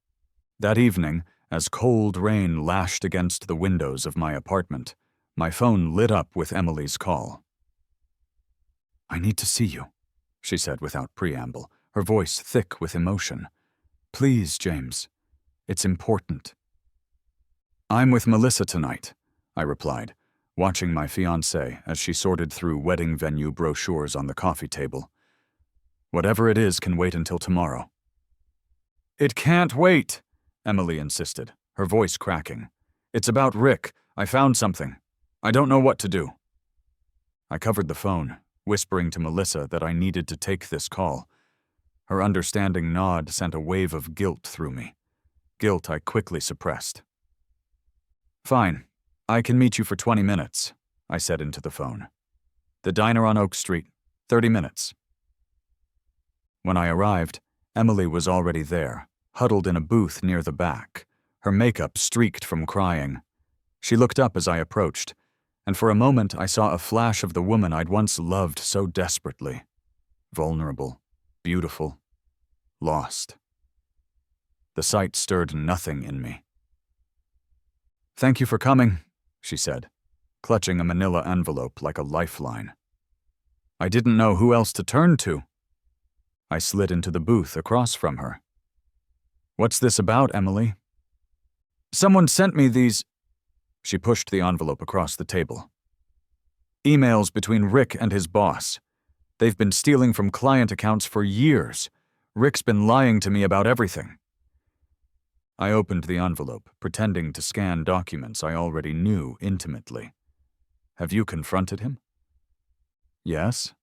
That evening, as cold rain lashed against the windows of my apartment, my phone lit up with Emily's call. "I need to see you," she said without preamble, her voice thick with emotion. "Please, James. It's important." "I'm with Melissa tonight," I replied, watching my fiancée as she sorted through wedding venue brochures on the coffee table. "Whatever it is can wait until tomorrow." "It can't wait," Emily insisted, her voice cracking. "It's about Rick. I found something. I don't know what to do." I covered the phone, whispering to Melissa that I needed to take this call. Her understanding nod sent a wave of guilt through me. Guilt I quickly suppressed. "Fine. I can meet you for 20 minutes, I said into the phone. "The diner on Oak Street. 30 minutes. When I arrived, Emily was already there, huddled in a booth near the back, her makeup streaked from crying. She looked up as I approached, and for a moment I saw a flash of the woman I'd once loved so desperately. Vulnerable, beautiful, lost. The sight stirred nothing in me. "Thank you for coming," she said, clutching a manila envelope like a lifeline. I didn't know who else to turn to. I slid into the booth across from her. "What's this about, Emily?" "Someone sent me these..." She pushed the envelope across the table. "Emails between Rick and his boss. They've been stealing from client accounts for years. Rick's been lying to me about everything." I opened the envelope, pretending to scan documents I already knew intimately. "Have you confronted him?" "Yes."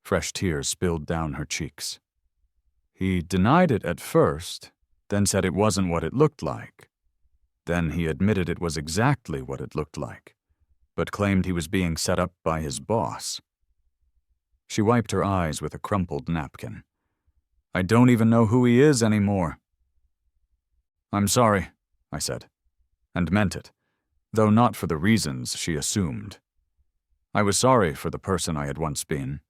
Fresh tears spilled down her cheeks. "He denied it at first, then said it wasn't what it looked like. Then he admitted it was exactly what it looked like, but claimed he was being set up by his boss." She wiped her eyes with a crumpled napkin. "I don't even know who he is anymore." "I'm sorry," I said, and meant it, though not for the reasons she assumed. I was sorry for the person I had once been,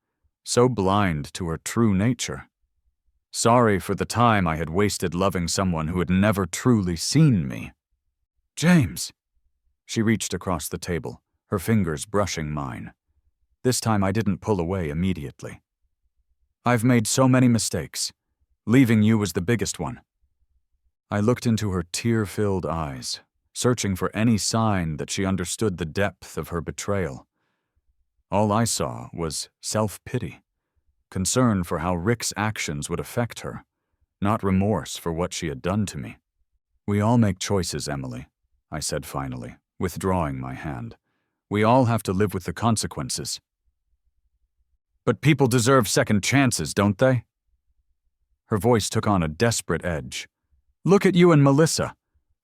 so blind to her true nature. Sorry for the time I had wasted loving someone who had never truly seen me. "James!" She reached across the table, her fingers brushing mine. This time I didn't pull away immediately. "I've made so many mistakes. Leaving you was the biggest one." I looked into her tear-filled eyes, searching for any sign that she understood the depth of her betrayal. All I saw was self-pity, concern for how Rick's actions would affect her, not remorse for what she had done to me. "We all make choices, Emily," I said finally, withdrawing my hand. "We all have to live with the consequences." "But people deserve second chances, don't they?" Her voice took on a desperate edge. "Look at you and Melissa.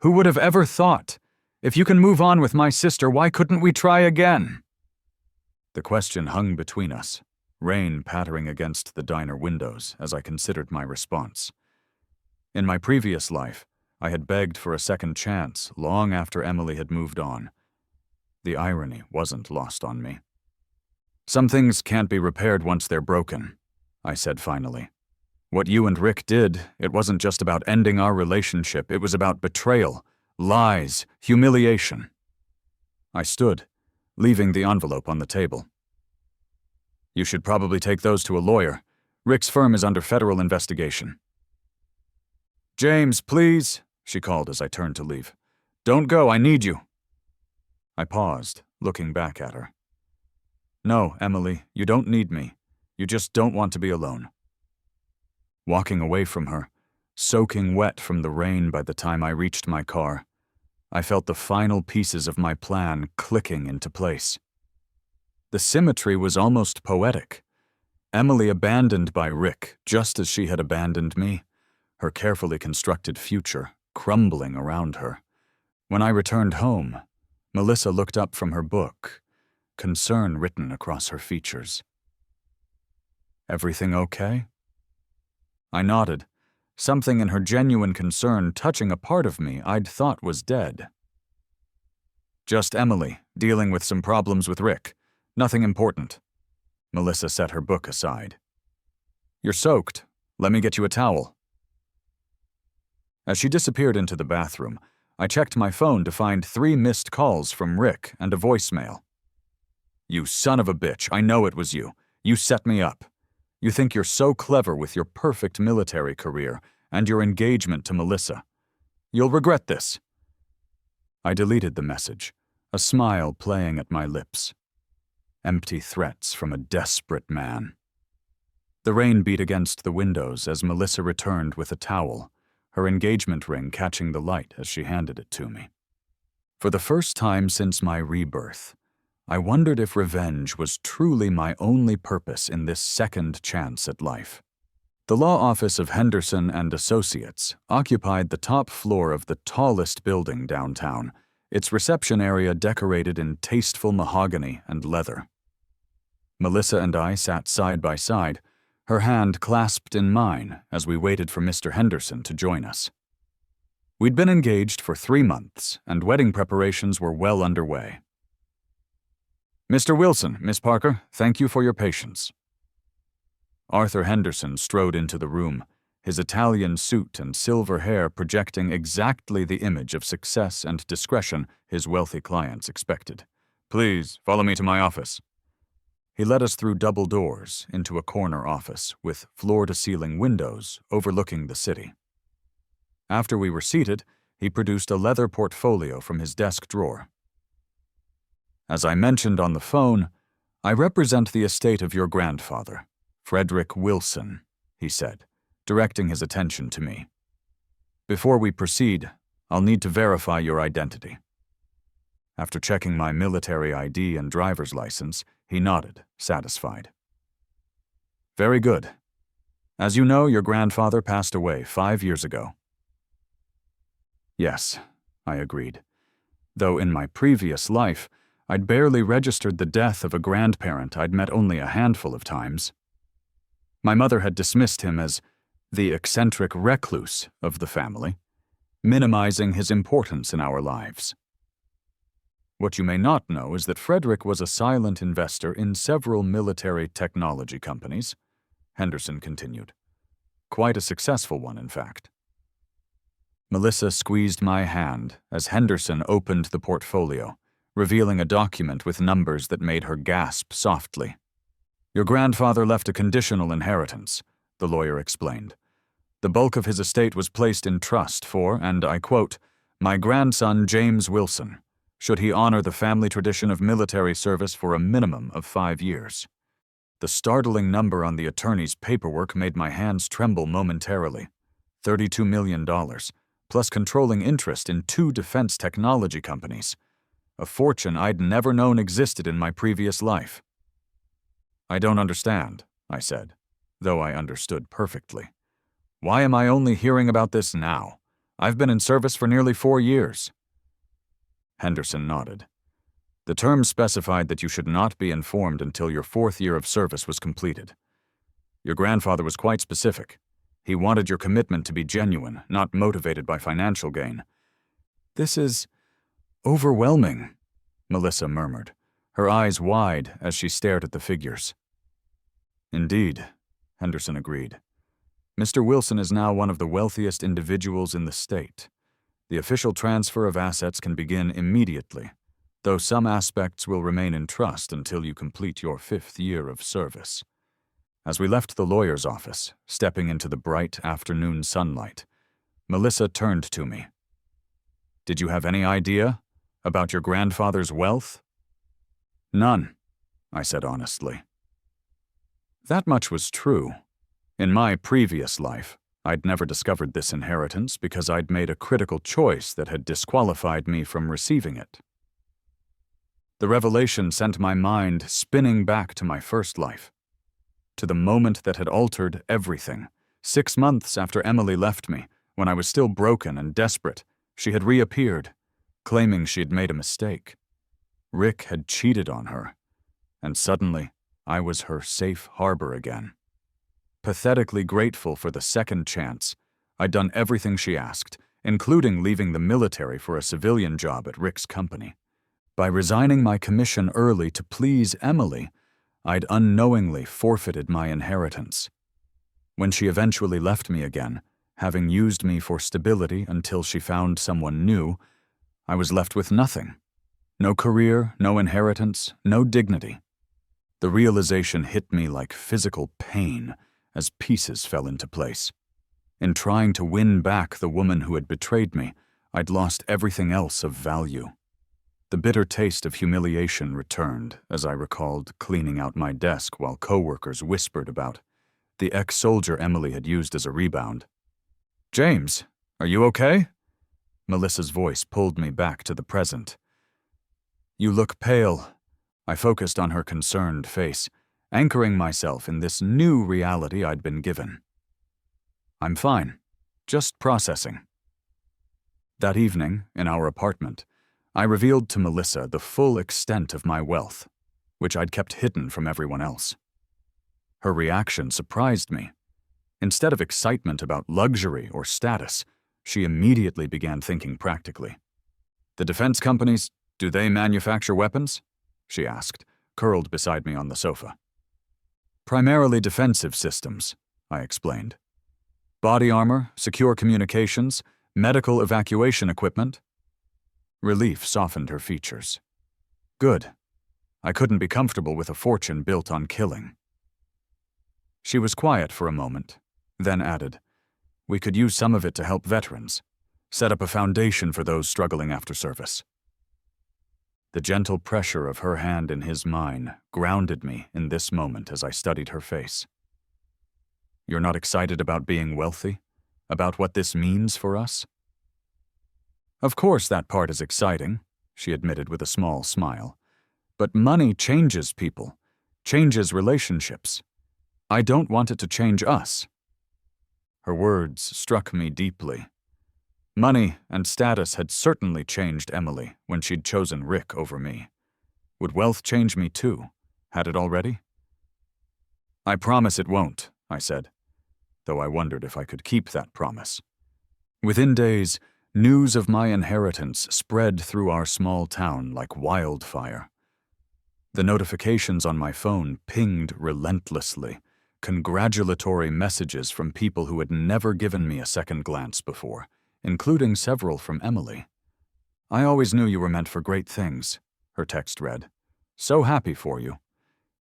Who would have ever thought? If you can move on with my sister, why couldn't we try again?" The question hung between us, rain pattering against the diner windows as I considered my response. In my previous life, I had begged for a second chance long after Emily had moved on. The irony wasn't lost on me. "Some things can't be repaired once they're broken," I said finally. "What you and Rick did, it wasn't just about ending our relationship, it was about betrayal, lies, humiliation." I stood, leaving the envelope on the table. You should probably take those to a lawyer. Rick's firm is under federal investigation. James, please, she called as I turned to leave. Don't go, I need you. I paused, looking back at her. No, Emily, you don't need me. You just don't want to be alone. Walking away from her, soaking wet from the rain by the time I reached my car, I felt the final pieces of my plan clicking into place. The symmetry was almost poetic. Emily abandoned by Rick, just as she had abandoned me, her carefully constructed future crumbling around her. When I returned home, Melissa looked up from her book, concern written across her features. Everything okay? I nodded, something in her genuine concern touching a part of me I'd thought was dead. Just Emily, dealing with some problems with Rick. Nothing important. Melissa set her book aside. You're soaked. Let me get you a towel. As she disappeared into the bathroom, I checked my phone to find 3 missed calls from Rick and a voicemail. You son of a bitch, I know it was you. You set me up. You think you're so clever with your perfect military career and your engagement to Melissa. You'll regret this. I deleted the message, a smile playing at my lips. Empty threats from a desperate man. The rain beat against the windows as Melissa returned with a towel, her engagement ring catching the light as she handed it to me. For the first time since my rebirth, I wondered if revenge was truly my only purpose in this second chance at life. The law office of Henderson and Associates occupied the top floor of the tallest building downtown, its reception area decorated in tasteful mahogany and leather. Melissa and I sat side by side, her hand clasped in mine as we waited for Mr. Henderson to join us. We'd been engaged for 3 months, and wedding preparations were well underway. Mr. Wilson, Miss Parker, thank you for your patience. Arthur Henderson strode into the room, his Italian suit and silver hair projecting exactly the image of success and discretion his wealthy clients expected. Please, follow me to my office. He led us through double doors into a corner office with floor-to-ceiling windows overlooking the city. After we were seated, he produced a leather portfolio from his desk drawer. As I mentioned on the phone, I represent the estate of your grandfather, Frederick Wilson, he said, directing his attention to me. Before we proceed, I'll need to verify your identity. After checking my military ID and driver's license, he nodded, satisfied. Very good. As you know, your grandfather passed away 5 years ago. Yes, I agreed. Though in my previous life, I'd barely registered the death of a grandparent I'd met only a handful of times. My mother had dismissed him as the eccentric recluse of the family, minimizing his importance in our lives. What you may not know is that Frederick was a silent investor in several military technology companies, Henderson continued. Quite a successful one, in fact. Melissa squeezed my hand as Henderson opened the portfolio, revealing a document with numbers that made her gasp softly. Your grandfather left a conditional inheritance, the lawyer explained. The bulk of his estate was placed in trust for, and I quote, my grandson James Wilson, should he honor the family tradition of military service for a minimum of 5 years. The startling number on the attorney's paperwork made my hands tremble momentarily. $32 million, plus controlling interest in 2 defense technology companies. A fortune I'd never known existed in my previous life. I don't understand, I said, though I understood perfectly. Why am I only hearing about this now? I've been in service for nearly 4 years. Henderson nodded. The terms specified that you should not be informed until your 4th year of service was completed. Your grandfather was quite specific. He wanted your commitment to be genuine, not motivated by financial gain. This is overwhelming, Melissa murmured, her eyes wide as she stared at the figures. Indeed, Henderson agreed. Mr. Wilson is now one of the wealthiest individuals in the state. The official transfer of assets can begin immediately, though some aspects will remain in trust until you complete your 5th year of service. As we left the lawyer's office, stepping into the bright afternoon sunlight, Melissa turned to me. "Did you have any idea about your grandfather's wealth?" "None," I said honestly. That much was true. In my previous life, I'd never discovered this inheritance because I'd made a critical choice that had disqualified me from receiving it. The revelation sent my mind spinning back to my first life, to the moment that had altered everything. 6 months after Emily left me, when I was still broken and desperate, she had reappeared, claiming she had made a mistake. Rick had cheated on her, and suddenly I was her safe harbor again. Pathetically grateful for the second chance, I'd done everything she asked, including leaving the military for a civilian job at Rick's company. By resigning my commission early to please Emily, I'd unknowingly forfeited my inheritance. When she eventually left me again, having used me for stability until she found someone new, I was left with nothing. No career, no inheritance, no dignity. The realization hit me like physical pain as pieces fell into place. In trying to win back the woman who had betrayed me, I'd lost everything else of value. The bitter taste of humiliation returned as I recalled cleaning out my desk while coworkers whispered about the ex-soldier Emily had used as a rebound. "James, are you okay?" Melissa's voice pulled me back to the present. "You look pale." I focused on her concerned face, anchoring myself in this new reality I'd been given. "I'm fine, just processing." That evening, in our apartment, I revealed to Melissa the full extent of my wealth, which I'd kept hidden from everyone else. Her reaction surprised me. Instead of excitement about luxury or status, she immediately began thinking practically. "The defense companies, do they manufacture weapons?" she asked, curled beside me on the sofa. "Primarily defensive systems," I explained. "Body armor, secure communications, medical evacuation equipment." Relief softened her features. "Good. I couldn't be comfortable with a fortune built on killing." She was quiet for a moment, then added, "We could use some of it to help veterans, set up a foundation for those struggling after service." The gentle pressure of her hand in his mine grounded me in this moment as I studied her face. "You're not excited about being wealthy? About what this means for us?" "Of course that part is exciting," she admitted with a small smile. "But money changes people, changes relationships. I don't want it to change us." Her words struck me deeply. Money and status had certainly changed Emily when she'd chosen Rick over me. Would wealth change me too? Had it already? "I promise it won't," I said, though I wondered if I could keep that promise. Within days, news of my inheritance spread through our small town like wildfire. The notifications on my phone pinged relentlessly, congratulatory messages from people who had never given me a second glance before, including several from Emily. "I always knew you were meant for great things," her text read. "So happy for you."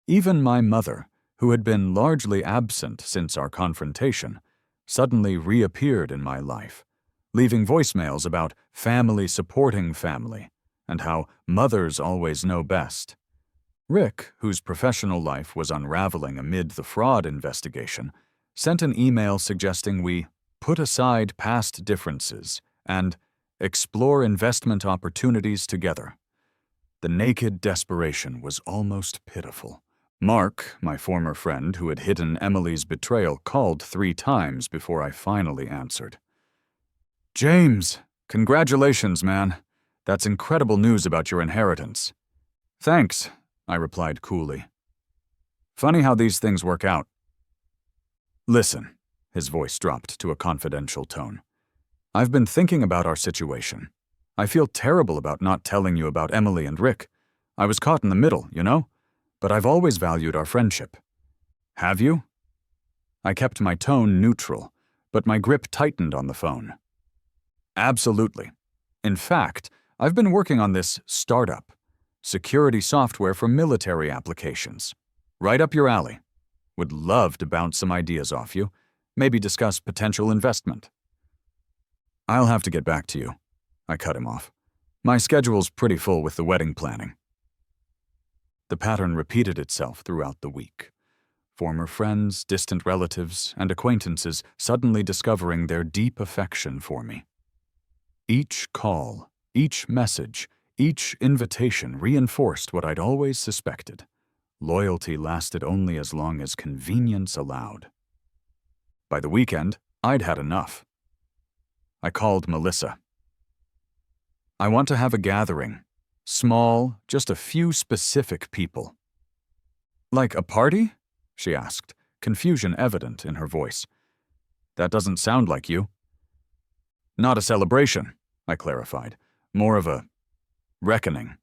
Even my mother, who had been largely absent since our confrontation, suddenly reappeared in my life, leaving voicemails about family supporting family and how mothers always know best. Rick, whose professional life was unraveling amid the fraud investigation, sent an email suggesting we put aside past differences and explore investment opportunities together. The naked desperation was almost pitiful. Mark, my former friend who had hidden Emily's betrayal, called 3 times before I finally answered. "James, congratulations, man. That's incredible news about your inheritance." "Thanks," I replied coolly. "Funny how these things work out." "Listen," his voice dropped to a confidential tone. "I've been thinking about our situation. I feel terrible about not telling you about Emily and Rick. I was caught in the middle, you know? But I've always valued our friendship." "Have you?" I kept my tone neutral, but my grip tightened on the phone. "Absolutely. In fact, I've been working on this startup, security software for military applications. Right up your alley. Would love to bounce some ideas off you, maybe discuss potential investment. I'll have to get back to you. I cut him off. My schedule's pretty full with the wedding planning. The pattern repeated itself throughout the week. Former friends, distant relatives, and acquaintances suddenly discovering their deep affection for me. Each call, each message, each invitation reinforced what I'd always suspected. Loyalty lasted only as long as convenience allowed. By the weekend, I'd had enough. I called Melissa. I want to have a gathering. Small, just a few specific people. Like a party? She asked, confusion evident in her voice. That doesn't sound like you. Not a celebration, I clarified. More of a reckoning.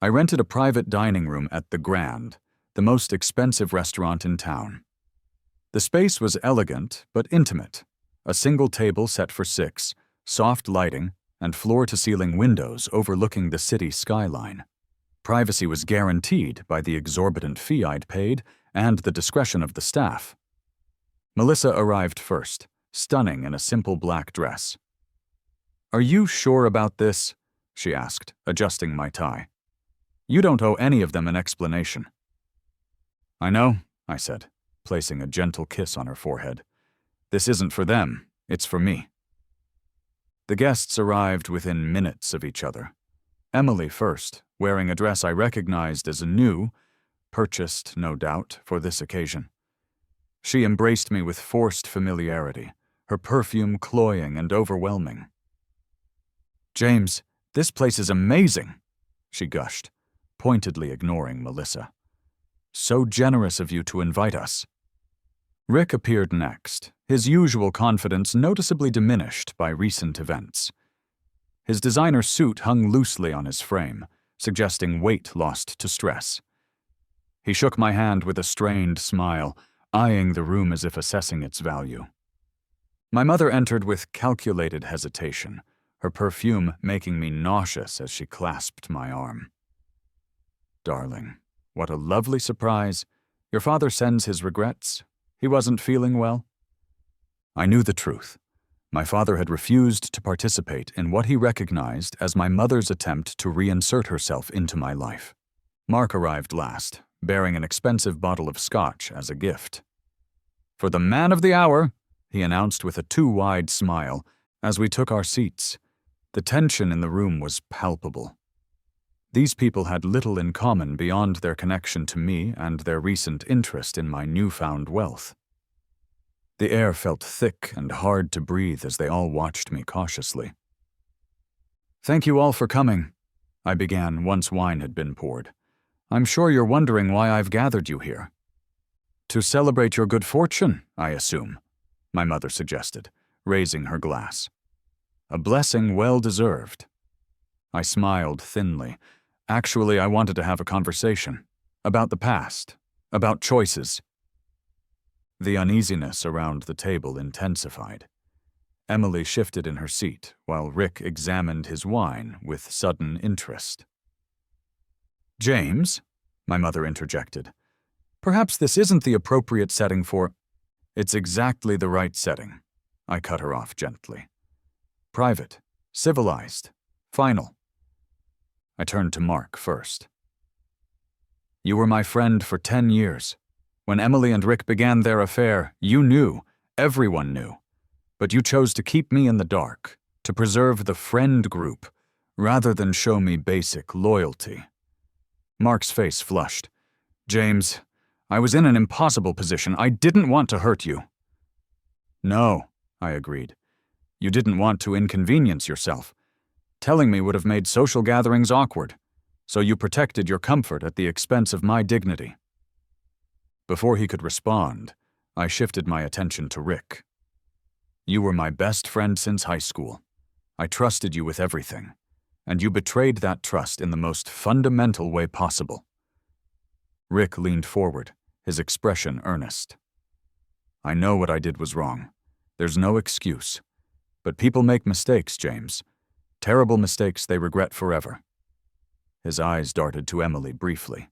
I rented a private dining room at the Grand, the most expensive restaurant in town. The space was elegant but intimate. A single table set for 6, soft lighting, and floor-to-ceiling windows overlooking the city skyline. Privacy was guaranteed by the exorbitant fee I'd paid and the discretion of the staff. Melissa arrived first, stunning in a simple black dress. "Are you sure about this?" she asked, adjusting my tie. "You don't owe any of them an explanation." "I know," I said, placing a gentle kiss on her forehead. "This isn't for them, it's for me." The guests arrived within minutes of each other. Emily first, wearing a dress I recognized as new, purchased, no doubt, for this occasion. She embraced me with forced familiarity, her perfume cloying and overwhelming. "James, this place is amazing," she gushed, pointedly ignoring Melissa. "So generous of you to invite us." Rick appeared next, his usual confidence noticeably diminished by recent events. His designer suit hung loosely on his frame, suggesting weight lost to stress. He shook my hand with a strained smile, eyeing the room as if assessing its value. My mother entered with calculated hesitation, her perfume making me nauseous as she clasped my arm. "Darling, what a lovely surprise. Your father sends his regrets. He wasn't feeling well?" I knew the truth. My father had refused to participate in what he recognized as my mother's attempt to reinsert herself into my life. Mark arrived last, bearing an expensive bottle of scotch as a gift. "For the man of the hour," he announced with a too-wide smile as we took our seats. The tension in the room was palpable. These people had little in common beyond their connection to me and their recent interest in my newfound wealth. The air felt thick and hard to breathe as they all watched me cautiously. "Thank you all for coming," I began once wine had been poured. "I'm sure you're wondering why I've gathered you here." "To celebrate your good fortune, I assume," my mother suggested, raising her glass. "A blessing well-deserved." I smiled thinly. Actually, I wanted to have a conversation. About the past. About choices. The uneasiness around the table intensified. Emily shifted in her seat, while Rick examined his wine with sudden interest. "James," my mother interjected, "perhaps this isn't the appropriate setting for—" "It's exactly the right setting," I cut her off gently. "Private, civilized, final." I turned to Mark first. "You were my friend for 10 years. When Emily and Rick began their affair, you knew, everyone knew. But you chose to keep me in the dark, to preserve the friend group, rather than show me basic loyalty." Mark's face flushed. "James, I was in an impossible position. I didn't want to hurt you." "No," I agreed. "You didn't want to inconvenience yourself. Telling me would have made social gatherings awkward, so you protected your comfort at the expense of my dignity." Before he could respond, I shifted my attention to Rick. "You were my best friend since high school. I trusted you with everything, and you betrayed that trust in the most fundamental way possible." Rick leaned forward, his expression earnest. "I know what I did was wrong. There's no excuse. But people make mistakes, James. Terrible mistakes they regret forever." His eyes darted to Emily briefly.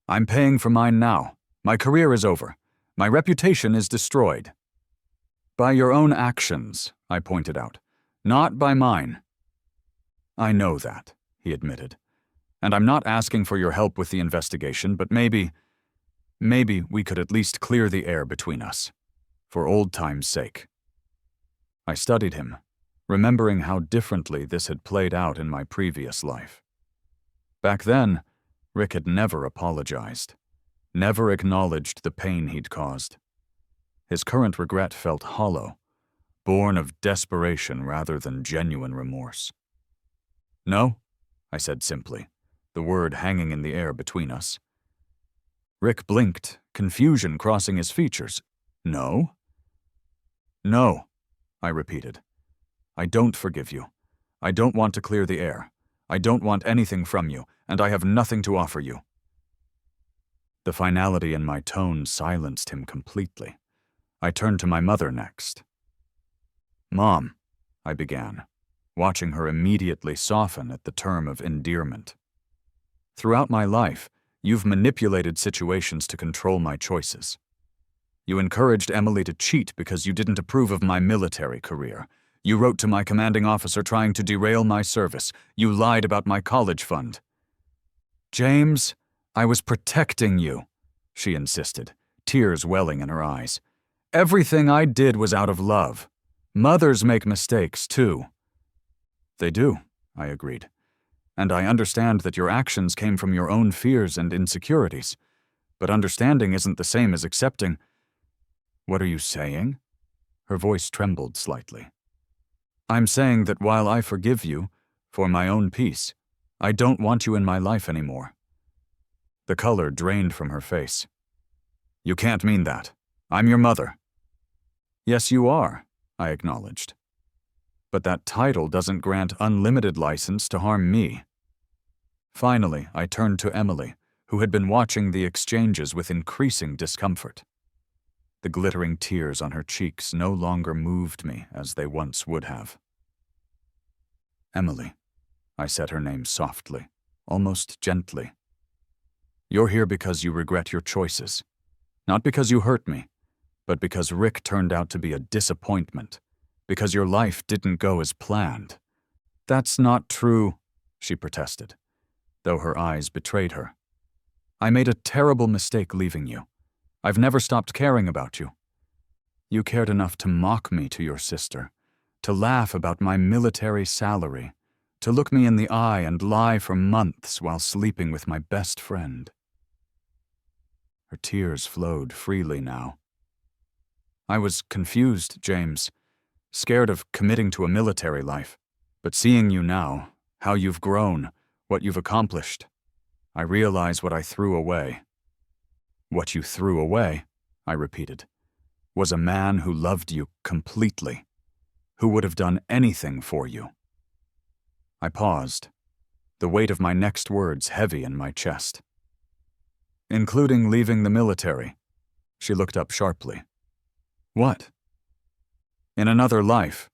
I'm paying for mine now. My career is over. My reputation is destroyed. By your own actions, I pointed out, not by mine. I know that, he admitted. And I'm not asking for your help with the investigation, but maybe we could at least clear the air between us, for old time's sake. I studied him, remembering how differently this had played out in my previous life. Back then, Rick had never apologized, never acknowledged the pain he'd caused. His current regret felt hollow, born of desperation rather than genuine remorse. No, I said simply, the word hanging in the air between us. Rick blinked, confusion crossing his features. No? No, I repeated. I don't forgive you. I don't want to clear the air. I don't want anything from you, and I have nothing to offer you. The finality in my tone silenced him completely. I turned to my mother next. Mom, I began, watching her immediately soften at the term of endearment. Throughout my life, you've manipulated situations to control my choices. You encouraged Emily to cheat because you didn't approve of my military career. You wrote to my commanding officer trying to derail my service. You lied about my college fund. James, I was protecting you, she insisted, tears welling in her eyes. Everything I did was out of love. Mothers make mistakes, too. They do, I agreed. And I understand that your actions came from your own fears and insecurities. But understanding isn't the same as accepting. What are you saying? Her voice trembled slightly. I'm saying that while I forgive you, for my own peace, I don't want you in my life anymore. The color drained from her face. You can't mean that. I'm your mother. Yes, you are, I acknowledged. But that title doesn't grant unlimited license to harm me. Finally, I turned to Emily, who had been watching the exchanges with increasing discomfort. The glittering tears on her cheeks no longer moved me as they once would have. Emily, I said her name softly, almost gently. You're here because you regret your choices. Not because you hurt me, but because Rick turned out to be a disappointment. Because your life didn't go as planned. That's not true, she protested, though her eyes betrayed her. I made a terrible mistake leaving you. I've never stopped caring about you. You cared enough to mock me to your sister, to laugh about my military salary, to look me in the eye and lie for months while sleeping with my best friend. Her tears flowed freely now. I was confused, James, scared of committing to a military life, but seeing you now, how you've grown, what you've accomplished, I realize what I threw away. What you threw away, I repeated, was a man who loved you completely, who would have done anything for you. I paused, the weight of my next words heavy in my chest. Including leaving the military. She looked up sharply. What? In another life,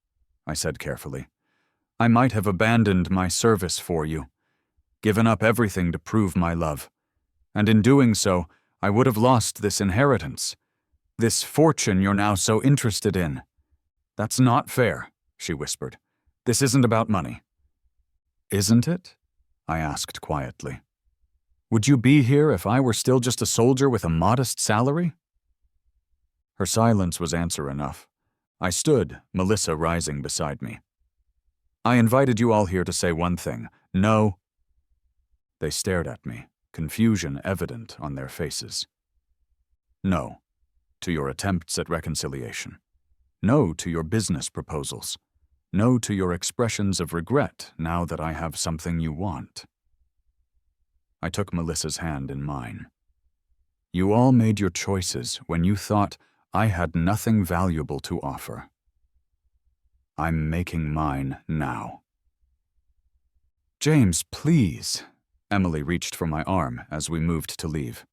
I said carefully, I might have abandoned my service for you, given up everything to prove my love, and in doing so, I would have lost this inheritance, this fortune you're now so interested in. That's not fair, she whispered. This isn't about money. Isn't it? I asked quietly. Would you be here if I were still just a soldier with a modest salary? Her silence was answer enough. I stood, Melissa rising beside me. I invited you all here to say one thing. No. They stared at me, confusion evident on their faces. No, to your attempts at reconciliation. No to your business proposals. No to your expressions of regret now that I have something you want. I took Melissa's hand in mine. You all made your choices when you thought I had nothing valuable to offer. I'm making mine now. James, please. Emily reached for my arm as we moved to leave.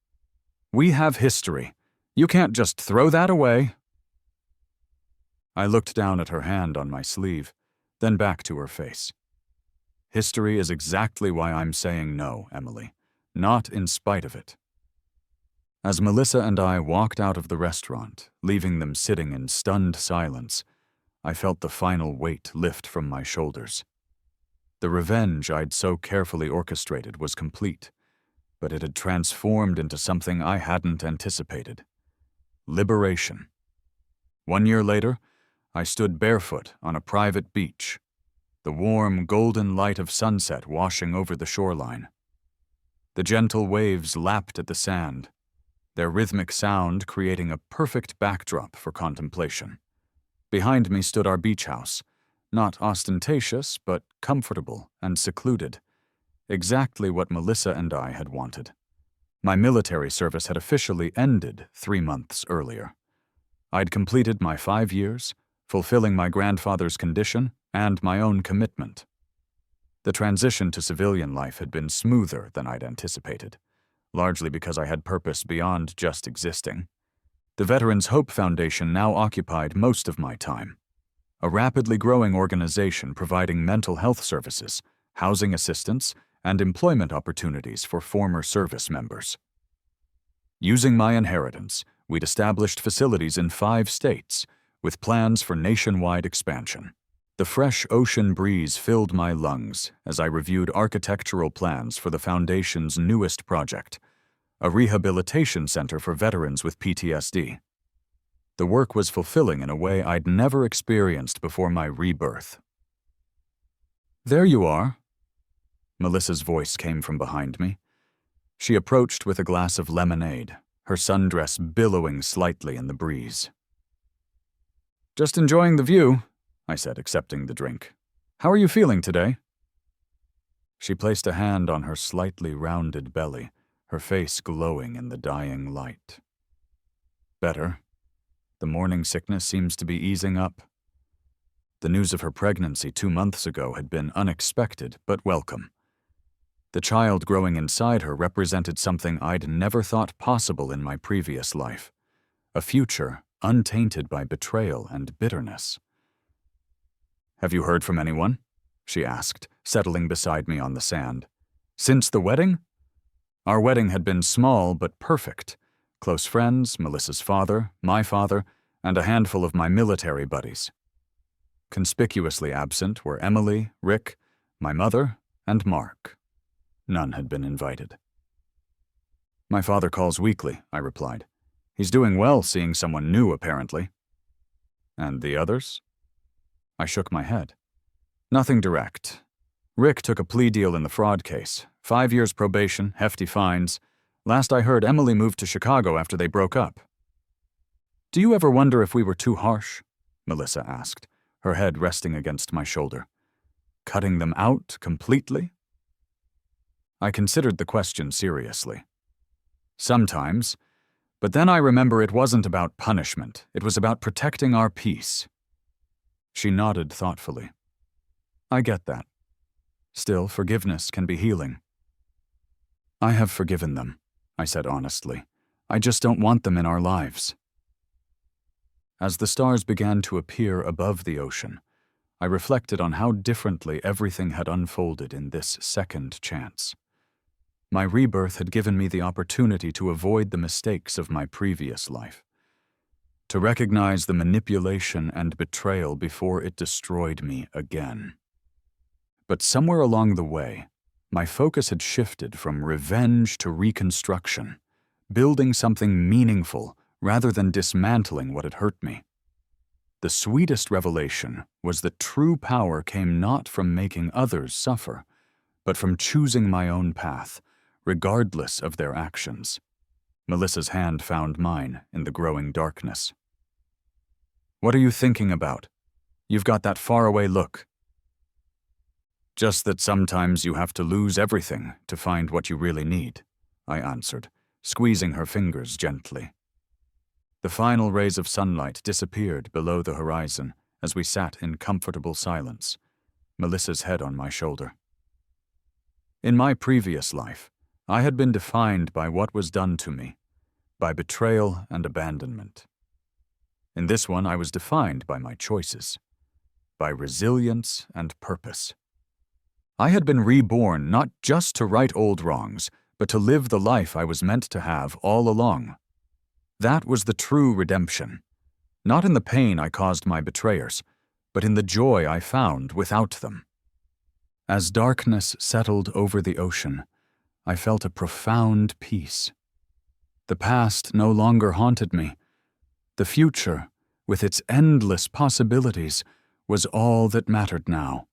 We have history. You can't just throw that away. I looked down at her hand on my sleeve, then back to her face. History is exactly why I'm saying no, Emily, not in spite of it. As Melissa and I walked out of the restaurant, leaving them sitting in stunned silence, I felt the final weight lift from my shoulders. The revenge I'd so carefully orchestrated was complete, but it had transformed into something I hadn't anticipated. Liberation. 1 year later, I stood barefoot on a private beach, the warm, golden light of sunset washing over the shoreline. The gentle waves lapped at the sand, their rhythmic sound creating a perfect backdrop for contemplation. Behind me stood our beach house, not ostentatious, but comfortable and secluded, exactly what Melissa and I had wanted. My military service had officially ended 3 months earlier. I'd completed my 5 years, fulfilling my grandfather's condition and my own commitment. The transition to civilian life had been smoother than I'd anticipated, largely because I had purpose beyond just existing. The Veterans Hope Foundation now occupied most of my time, a rapidly growing organization providing mental health services, housing assistance, and employment opportunities for former service members. Using my inheritance, we'd established facilities in 5 states, with plans for nationwide expansion. The fresh ocean breeze filled my lungs as I reviewed architectural plans for the Foundation's newest project, a rehabilitation center for veterans with PTSD. The work was fulfilling in a way I'd never experienced before my rebirth. "There you are." Melissa's voice came from behind me. She approached with a glass of lemonade, her sundress billowing slightly in the breeze. "Just enjoying the view," I said, accepting the drink. "How are you feeling today?" She placed a hand on her slightly rounded belly, her face glowing in the dying light. "Better. The morning sickness seems to be easing up." The news of her pregnancy 2 months ago had been unexpected but welcome. The child growing inside her represented something I'd never thought possible in my previous life, a future untainted by betrayal and bitterness. "Have you heard from anyone?" she asked, settling beside me on the sand. "Since the wedding?" Our wedding had been small but perfect. Close friends, Melissa's father, my father, and a handful of my military buddies. Conspicuously absent were Emily, Rick, my mother, and Mark. None had been invited. "My father calls weekly," I replied. "He's doing well seeing someone new, apparently." "And the others?" I shook my head. "Nothing direct. Rick took a plea deal in the fraud case. 5 years probation, hefty fines. Last I heard, Emily moved to Chicago after they broke up." "Do you ever wonder if we were too harsh?" Melissa asked, her head resting against my shoulder. "Cutting them out completely?" I considered the question seriously. "Sometimes, but then I remember it wasn't about punishment. It was about protecting our peace." She nodded thoughtfully. "I get that. Still, forgiveness can be healing." "I have forgiven them," I said honestly. "I just don't want them in our lives." As the stars began to appear above the ocean, I reflected on how differently everything had unfolded in this second chance. My rebirth had given me the opportunity to avoid the mistakes of my previous life, to recognize the manipulation and betrayal before it destroyed me again. But somewhere along the way, my focus had shifted from revenge to reconstruction, building something meaningful rather than dismantling what had hurt me. The sweetest revelation was that true power came not from making others suffer, but from choosing my own path, regardless of their actions. Melissa's hand found mine in the growing darkness. "What are you thinking about? You've got that faraway look." "Just that sometimes you have to lose everything to find what you really need," I answered, squeezing her fingers gently. The final rays of sunlight disappeared below the horizon as we sat in comfortable silence, Melissa's head on my shoulder. In my previous life, I had been defined by what was done to me, by betrayal and abandonment. In this one, I was defined by my choices, by resilience and purpose. I had been reborn not just to right old wrongs, but to live the life I was meant to have all along. That was the true redemption, not in the pain I caused my betrayers, but in the joy I found without them. As darkness settled over the ocean, I felt a profound peace. The past no longer haunted me. The future, with its endless possibilities, was all that mattered now.